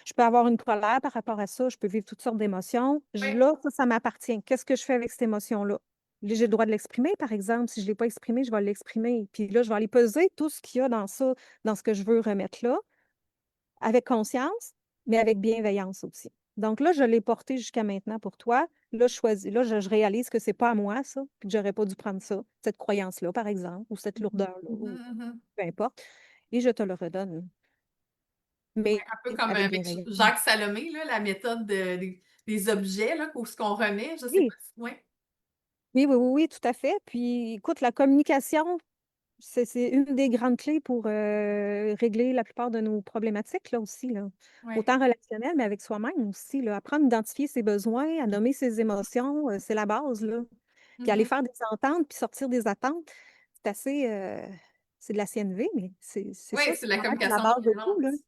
Je peux avoir une colère par rapport à ça. Je peux vivre toutes sortes d'émotions. Oui, Là, ça m'appartient. Qu'est-ce que je fais avec cette émotion-là? Là, j'ai le droit de l'exprimer, par exemple. Si je ne l'ai pas exprimé, je vais l'exprimer. Puis là, je vais aller peser tout ce qu'il y a dans ça, dans ce que je veux remettre là, avec conscience, mais avec bienveillance aussi. Donc là, je l'ai porté jusqu'à maintenant pour toi. Là, je choisis. Là, je réalise que c'est pas à moi, ça, puis que j'aurais pas dû prendre ça, cette croyance-là, par exemple, ou cette mhm, lourdeur-là, ou mhm, mhm. peu importe. Et je te le redonne, Ouais, mais un peu comme avec avec bienveillance. Jacques Salomé, là, la méthode des objets, là, pour ce qu'on remet, je sais pas Oui, si. Oui. oui, oui, oui, oui, tout à fait. Puis, écoute, la communication, c'est une des grandes clés pour régler la plupart de nos problématiques, là aussi, là. Oui. Autant relationnelles, mais avec soi-même aussi, là. Apprendre à identifier ses besoins, à nommer ses émotions, c'est la base, là. Puis aller Mhm. faire des ententes, puis sortir des attentes, c'est assez, c'est de la CNV, mais c'est Oui, ça, c'est c'est de la quand même la communication non base de tout, là. violente.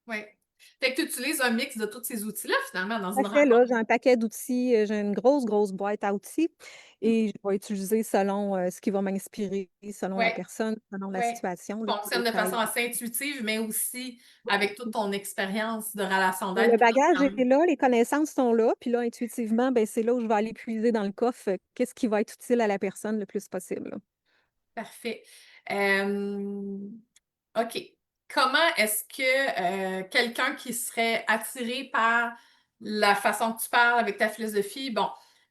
Oui. Fait que tu utilises un mix de tous ces outils-là, finalement, dans Tout à une fait, là, rencontre. j'ai un paquet d'outils, j'ai une grosse, grosse boîte à outils et je vais utiliser selon, ce qui va m'inspirer, selon Oui, la personne, selon la oui. situation, Tu là, fonctionnes de de travailler façon avec assez intuitive, mais aussi avec toute ton expérience de relation ça. d'aide. Le Puis là, bagage est là, les connaissances sont là, puis là, intuitivement, ben, c'est là où je vais aller puiser dans le coffre, qu'est-ce qui va être utile à la personne le plus possible, là. parfait. Euh, OK. Comment est-ce que quelqu'un qui serait attiré par la façon que tu parles avec ta philosophie, bon,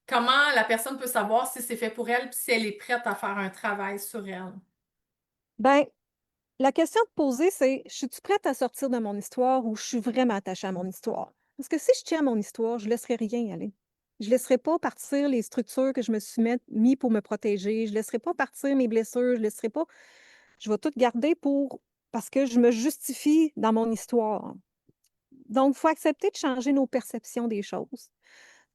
comment la personne peut savoir si c'est fait pour elle puis si elle est prête à faire un travail sur elle? Ben, La question à te poser, c'est: «Je suis-tu prête à sortir de mon histoire ou je suis vraiment attachée à mon histoire?» Parce que si je tiens à mon histoire, je laisserai rien aller. Je laisserai pas partir les structures que je me suis mis pour me protéger. Je laisserai pas partir mes blessures. Je vais tout garder pour parce que je me justifie dans mon histoire. Donc, il faut accepter de changer nos perceptions des choses.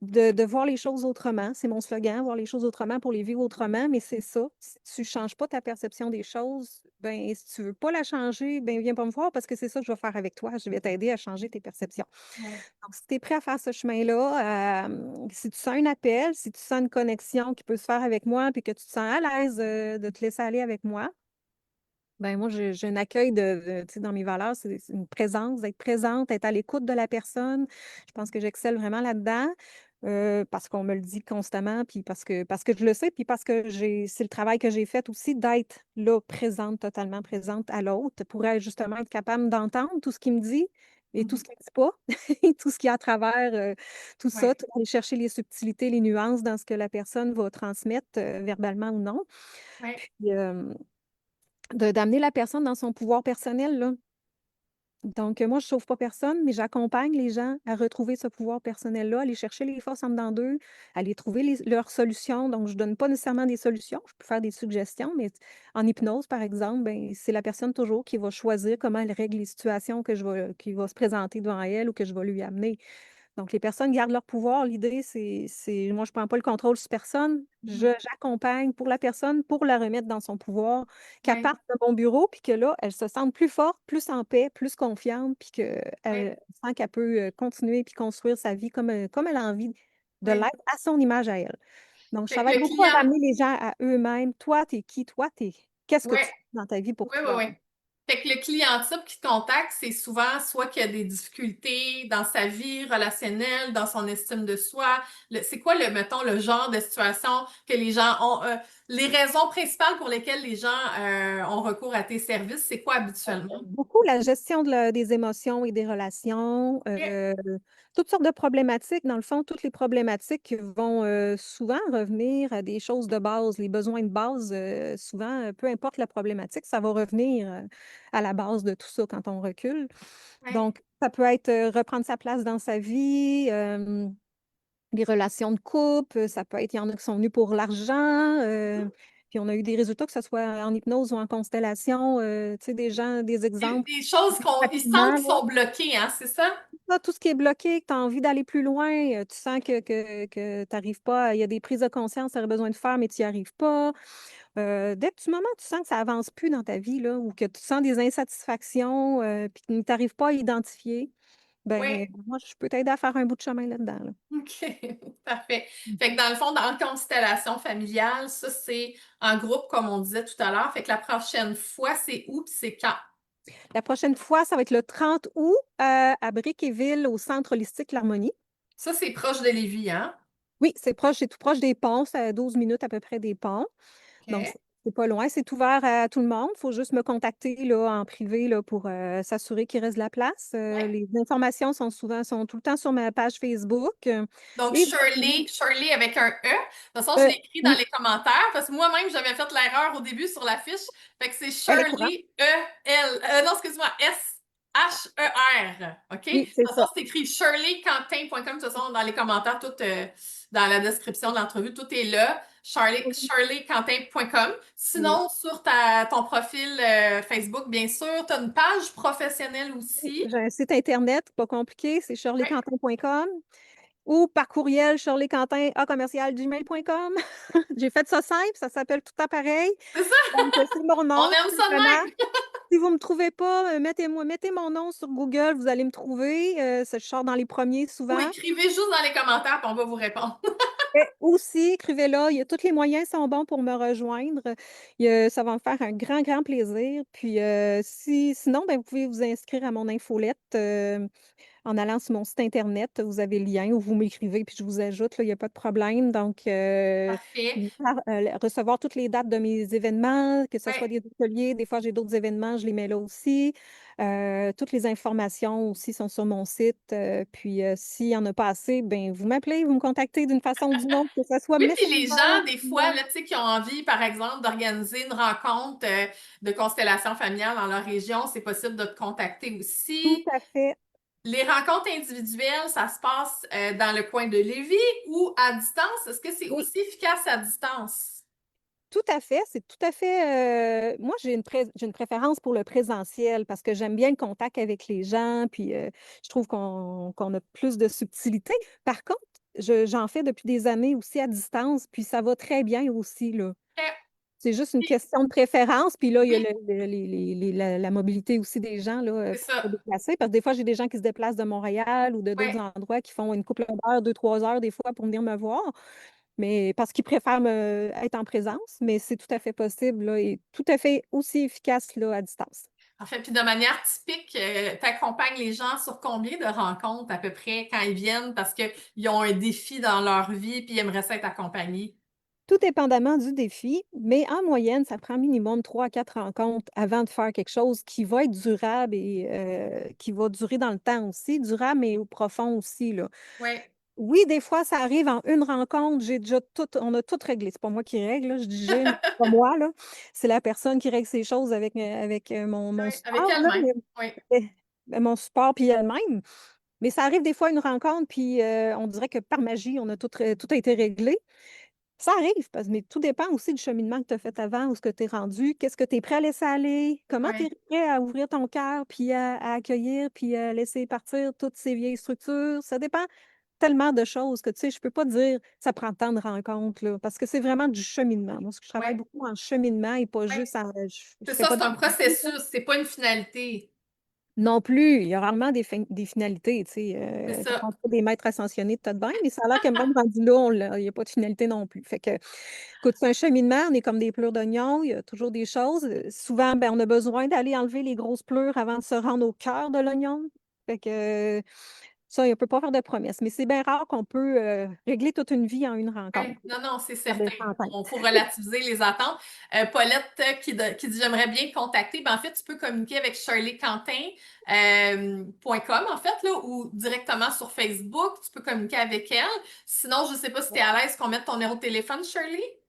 De voir les choses autrement, c'est mon slogan, voir les choses autrement pour les vivre autrement, mais c'est ça. Si tu changes pas ta perception des choses, ben, si tu veux pas la changer, ben, viens pas me voir parce que c'est ça que je vais faire avec toi. Je vais t'aider à changer tes perceptions. Ouais. Donc, si tu es prêt à faire ce chemin-là, si tu sens un appel, si tu sens une connexion qui peut se faire avec moi, puis que tu te sens à l'aise, de te laisser aller avec moi, ben moi, j'ai un accueil tu sais, dans mes valeurs, c'est une présence, d'être présente, être à l'écoute de la personne. Je pense que j'excelle vraiment là-dedans, parce qu'on me le dit constamment, puis parce que je le sais, puis parce que c'est le travail que j'ai fait aussi d'être là, présente, totalement présente à l'autre, pour justement être capable d'entendre tout ce qu'il me dit et tout ce Mhm. qu'il ne dit pas, et tout ce qui est à travers, tout ça, Ouais. tout aller chercher les subtilités, les nuances dans ce que la personne va transmettre, verbalement ou non. Ouais. Puis, d'amener la personne dans son pouvoir personnel, là. Donc, moi, je sauve pas personne, mais j'accompagne les gens à retrouver ce pouvoir personnel-là, aller chercher les forces en dedans d'eux, aller trouver leurs solutions. Donc, je donne pas nécessairement des solutions, je peux faire des suggestions, mais en hypnose, par exemple, ben, c'est la personne toujours qui va choisir comment elle règle les situations qui va se présenter devant elle ou que je vais lui amener. Donc, les personnes gardent leur pouvoir. L'idée, moi, je ne prends pas le contrôle sur personne. Mhm. J'accompagne pour la personne, pour la remettre dans son pouvoir, qu'elle Ouais. parte de mon bureau, puis que là, elle se sente plus forte, plus en paix, plus confiante, puis Ouais. qu'elle sent qu'elle peut continuer puis construire sa vie comme elle a envie de Ouais. l'être, à son image à elle. Donc, je Fait que travaille le beaucoup à client, ramener les gens à eux-mêmes. Toi, t'es qui? Qu'est-ce que tu ouais. fais dans ta vie pour Oui, oui, toi? oui. Fait que le client type qui te contacte, c'est souvent soit qu'il y a des difficultés dans sa vie relationnelle, dans son estime de soi. C'est quoi mettons, le genre de situation que les gens ont, les raisons principales pour lesquelles les gens ont recours à tes services, c'est quoi habituellement? Beaucoup la gestion des émotions et des relations, Ok. toutes sortes de problématiques. Dans le fond, toutes les problématiques vont, souvent revenir à des choses de base, les besoins de base, souvent, peu importe la problématique, ça va revenir, à la base de tout ça quand on recule. Ouais. Donc, ça peut être, reprendre sa place dans sa vie, les relations de couple, ça peut être il y en a qui sont venus pour l'argent, puis on a eu des résultats, que ce soit en hypnose ou en constellation, tu sais, des gens, des exemples Des choses ils sentent rapidement, qu'ils là. sont bloqués, hein, c'est ça? Là, tout ce qui est bloqué, que tu as envie d'aller plus loin, tu sens que tu arrives pas, il y a des prises de conscience que tu aurais besoin de faire, mais tu n'y arrives pas. Dès que du moment où tu sens que ça avance plus dans ta vie, là, ou que tu sens des insatisfactions, puis que tu n'arrives pas à identifier, Oui. ben moi, je peux t'aider à faire un bout de chemin là-dedans, là. OK, parfait. Fait que dans le fond, dans la constellation familiale, ça, c'est en groupe, comme on disait tout à l'heure. Fait que la prochaine fois, c'est où puis c'est quand? La prochaine fois, ça va être le 30 août, à Briqueville, au Centre holistique L'Harmonie. Ça, c'est proche de Lévis, hein? Oui, c'est tout proche des ponts, c'est à 12 minutes à peu près des ponts. Donc, OK. c'est pas loin, c'est ouvert à tout le monde. Il faut juste me contacter là, en privé là, pour s'assurer qu'il reste de la place. Ouais. Les informations sont tout le temps sur ma page Facebook. Donc, Et Shirley avec un E. De toute façon, je euh, l'ai écrit dans oui, les commentaires parce que moi-même, j'avais fait l'erreur au début sur la fiche. Fait que c'est elle est courante. Shirley E-L. Non, excuse-moi, S-H-E-R. OK? De Oui, toute c'est façon, ça. c'est écrit shirleyquentin.com. De toute façon, dans les commentaires, dans la description de l'entrevue, tout est là. Shirleyquentin.com. Oui. Sinon, sur ton profil Facebook, bien sûr, tu as une page professionnelle aussi. J'ai un site internet, pas compliqué, c'est Ouais, shirleyquentin.com ou par courriel shirleyquentin@gmail.com. J'ai fait ça simple, ça s'appelle tout le temps pareil. c'est ça. Donc, c'est mon On nom, aime tout ça simplement. de même. Si vous me trouvez pas, mettez mon nom sur Google, vous allez me trouver. Je sors dans les premiers Ou souvent. écrivez juste dans les commentaires, puis on va vous répondre. Et aussi, écrivez-là, il y a tous les moyens sont bons pour me rejoindre. Ça va me faire un grand, grand plaisir. Puis, sinon, ben, vous pouvez vous inscrire à mon infolette, en allant sur mon site internet, vous avez le lien ou vous m'écrivez puis je vous ajoute, là, il y a pas de problème. Donc, Parfait. recevoir toutes les dates de mes événements, que ce soit Ouais. des ateliers, des fois j'ai d'autres événements, je les mets là aussi. Toutes les informations aussi sont sur mon site. Puis, s'il y en a pas assez, ben vous m'appelez, vous me contactez d'une façon ou d'une autre, que ce soit Oui, puis Messenger, les gens, des fois, email. là, tu sais, qui ont envie, par exemple, d'organiser une rencontre de constellation familiale dans leur région, c'est possible de te contacter Tout aussi. à fait. Les rencontres individuelles, ça se passe dans le coin de Lévis ou à distance. Est-ce que c'est Oui. aussi efficace à distance? Tout à fait, c'est tout à fait, moi j'ai une préférence pour le présentiel parce que j'aime bien le contact avec les gens, puis, je trouve qu'on a plus de subtilité. Par contre, j'en fais depuis des années aussi à distance, puis ça va très bien aussi, là. Eh, C'est juste une oui, question de préférence, puis là, il y a oui, la mobilité aussi des gens, là, c'est pour ça. se déplacer. Parce que des fois, j'ai des gens qui se déplacent de Montréal ou de d'autres Ouais. endroits qui font une couple d'heures, 2-3 heures des fois pour venir me voir. Mais parce qu'ils préfèrent être en présence, mais c'est tout à fait possible, là, et tout à fait aussi efficace, là, à distance. En fait, puis de manière typique, tu accompagnes les gens sur combien de rencontres à peu près quand ils viennent parce qu'ils ont un défi dans leur vie puis ils aimeraient ça être accompagnés? Tout dépendamment du défi, mais en moyenne, ça prend minimum 3 à 4 rencontres avant de faire quelque chose qui va être durable et qui va durer dans le temps aussi, durable mais au profond aussi, là. Oui, Oui, des fois, ça arrive en une rencontre, j'ai déjà tout on a tout réglé. C'est pas moi qui règle, là, je dis «j'ai», mais c'est pas moi, là. C'est la personne qui règle ses choses avec, mon oui, avec support, là, elle-même. Oui, mon support puis elle-même. Mais ça arrive des fois une rencontre, puis on dirait que par magie, on a tout a été réglé. Ça arrive, mais tout dépend aussi du cheminement que tu as fait avant, où ce que tu es rendu, qu'est-ce que tu es prêt à laisser aller, comment tu es oui, prêt à ouvrir ton cœur, puis à accueillir, puis à laisser partir toutes ces vieilles structures. Ça dépend tellement de choses que, tu sais, je peux pas dire: «Ça prend tant de rencontres», là, parce que c'est vraiment du cheminement. Moi, ce que je oui, travaille beaucoup en cheminement et pas oui. juste je C'est fais ça, pas c'est de un processus, c'est pas une finalité. non plus, il y a rarement des finalités, tu sais, C'est ça ça. prend pas des maîtres ascensionnés de tout de même, mais ça a l'air que même rendu là, il y a pas de finalité non plus. Fait que, écoute, c'est un cheminement, on est comme des pleurs d'oignon, il y a toujours des choses. Souvent, ben, on a besoin d'aller enlever les grosses pleurs avant de se rendre au cœur de l'oignon. Fait que, ça, on peut pas faire de promesses, mais c'est bien rare qu'on peut, régler toute une vie en une rencontre. Ouais, non, non, c'est Faire des certain. Il centaines. faut relativiser les attentes. Paulette qui dit j'aimerais bien te contacter. Ben, en fait, tu peux communiquer avec shirleyquentin.com en fait, là, ou directement sur Facebook. Tu peux communiquer avec elle. Sinon, je ne sais pas si tu es à l'aise qu'on mette ton numéro de téléphone, Shirley.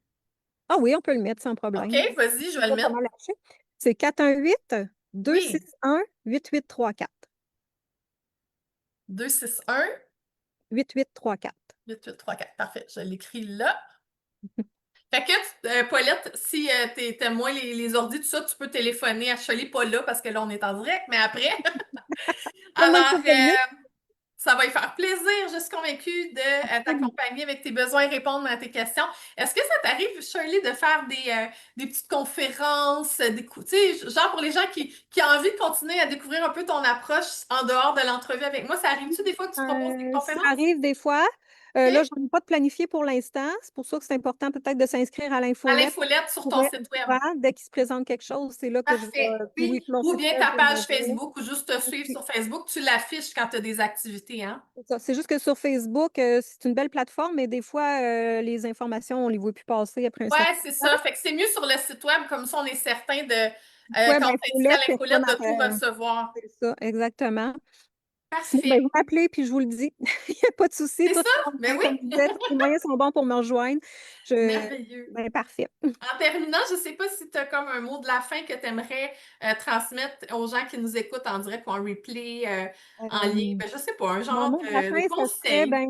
Ah oui, on peut le mettre sans OK, problème. vas-y, je Je vais le sais pas mettre. comment lâcher. C'est 418 Oui, 261 8834. 261 8834. 8834. Parfait, je l'écris là. Fait que, Paulette, si t'aimes moins les ordis, tout ça, tu peux téléphoner à Shirley, pas là, parce que là, on est en direct, mais après. Donne-moi une Alors, couple de minutes. ça va y faire plaisir. Je suis convaincue de Absolument. t'accompagner avec tes besoins et répondre à tes questions. Est-ce que ça t'arrive, Shirley, de faire des petites conférences, tu sais, genre pour les gens qui ont envie de continuer à découvrir un peu ton approche en dehors de l'entrevue avec moi, ça arrive-tu des fois que tu proposes des Ça conférences? arrive des fois. OK? Là, j'en ai pas de planifié pour l'instant. C'est pour ça que c'est important peut-être de s'inscrire à À l'infolette. l'infolette sur Pour ton être site au web. courant, dès qu'il se présente quelque chose, c'est là que je Parfait. vais puis oui, Oui. puis mon Ou site bien web ta vient page avec. Facebook ou juste te suivre sur Facebook. Tu l'affiches quand tu as des activités, hein? C'est ça. C'est juste que sur Facebook, c'est une belle plateforme, mais des fois, les informations, on les voit plus passer après un Ouais, certain c'est temps. ça. Fait que c'est mieux sur le site web, comme ça on est certain de, Web quand on s'inscrit à infolette, l'infolette, personne de tout recevoir. c'est ça, exactement. Sinon, ben, Parfait. vous m'appelez, puis je vous le dis. Il y a pas de souci, C'est tous ça? les Ben moyens, oui, comme je disais, tous les moyens sont bons pour me rejoindre. Je merveilleux. ben, parfait. En terminant, je ne sais pas si tu as comme un mot de la fin que tu aimerais transmettre aux gens qui nous écoutent en direct ou en replay, en ligne. Hem, Ben, je sais pas, un mon genre mot de la de fin, ça serait, conseil. ben,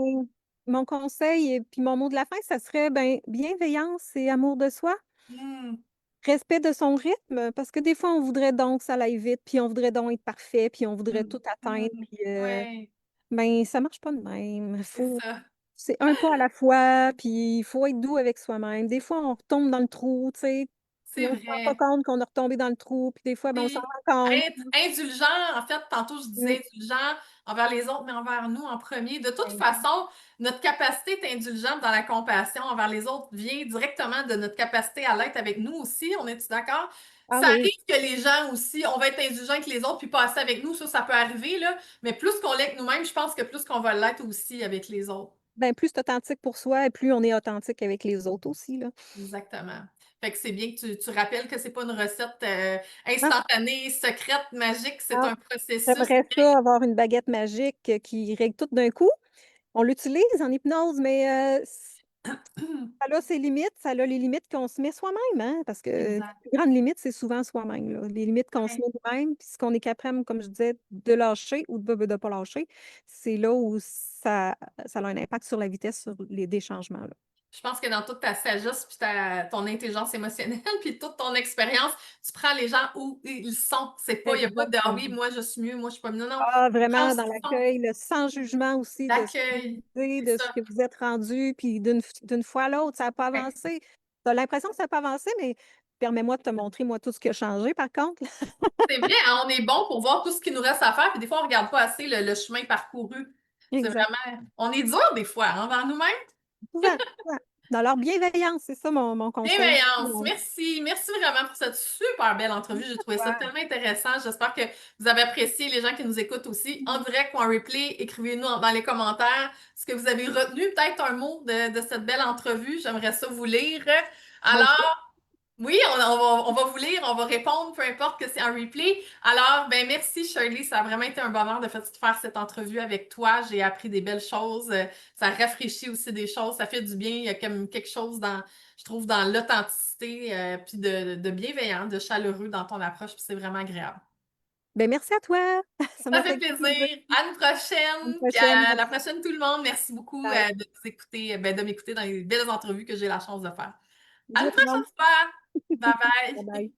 mon conseil et puis mon mot de la fin, ça serait, ben, bienveillance et amour de soi. Hmm. Respect de son rythme, parce que des fois, on voudrait donc que ça aille vite, puis on voudrait donc être parfait, puis on voudrait Hmm. tout atteindre, Hmm. puis, Ouais, ben, ça marche pas de même. c'est ça. C'est un pas à la fois, puis il faut être doux avec soi-même. Des fois, on retombe dans le trou, tu sais, C'est puis on se rend pas vrai. compte qu'on est retombé dans le trou, puis des fois, ben, on s'en Oui. rend compte. Être indulgent, en fait, tantôt je disais Mmh, indulgent, envers les autres, mais envers nous en premier. De toute Ben oui. façon, notre capacité d'être indulgente dans la compassion envers les autres vient directement de notre capacité à l'être avec nous aussi. On est d'accord? Ah Ça oui. arrive que les gens aussi, on va être indulgent avec les autres puis pas assez avec nous. Ça peut arriver, là. Mais plus qu'on l'est avec nous-mêmes, je pense que plus qu'on va l'être aussi avec les autres. Ben, plus c'est authentique pour soi et plus on est authentique avec les autres aussi, là. Exactement. Fait que c'est bien que tu rappelles que c'est pas une recette Ah, instantanée, secrète, magique, c'est ah, un processus. j'aimerais ça avoir une baguette magique qui règle tout d'un coup. On l'utilise en hypnose, mais ça a ses limites, ça a les limites qu'on se met soi-même, hein, parce que la Exact. plus grande limite, c'est souvent soi-même, là. Les limites qu'on se Ouais. met nous-mêmes, puis ce qu'on est capable, comme je disais, de lâcher ou de pas lâcher, c'est là où ça a un impact sur la vitesse sur des changements, là. Je pense que dans toute ta sagesse puis ton intelligence émotionnelle puis toute ton expérience, tu prends les gens où ils sont. C'est pas, il n'y a pas de ah oui, Exactement. moi je suis mieux, moi je suis pas mieux. Non, non. Ah, Les gens où vraiment dans ils sont, l'accueil, le sans jugement aussi de ce que vous l'accueil. vivez, C'est de ce ça. que vous êtes rendu, puis d'une fois à l'autre, ça a pas Ouais. avancé. Tu as l'impression que ça a pas avancé, mais permets-moi de te montrer, moi, tout ce qui a changé, par contre. C'est vrai, hein, on est bon pour voir tout ce qu'il nous reste à faire, puis des fois on regarde pas assez le chemin parcouru. C'est Exact. vraiment, on est dur des fois hein, envers nous-mêmes. Souvent, souvent. Dans leur bienveillance, c'est ça mon conseil. Bienveillance. Ouais. Merci. Merci vraiment pour cette super belle entrevue. J'ai trouvé ça Ouais. tellement intéressant. J'espère que vous avez apprécié, les gens qui nous écoutent aussi, en direct ou en replay. Écrivez-nous dans les commentaires ce que vous avez retenu, peut-être un mot de cette belle entrevue. J'aimerais ça vous lire. Moi aussi. Alors, oui, on va vous lire, on va répondre, peu importe que c'est un replay. Alors, ben merci Shirley, ça a vraiment été un bonheur de faire cette entrevue avec toi. J'ai appris des belles choses. Ça rafraîchit aussi des choses, ça fait du bien. Il y a comme quelque chose dans, je trouve, dans l'authenticité, puis de bienveillant, de chaleureux dans ton approche, puis c'est vraiment agréable. Ben, merci à toi. Ça Ça m'a fait fait plaisir. plaisir. À une À une prochaine, puis prochaine. à la Merci. prochaine tout le monde. Merci beaucoup Bye. de nous écouter, ben, de m'écouter dans les belles entrevues que j'ai la chance de faire. À Bisous une à tout le monde. prochaine fois. Bye bye. Bye bye.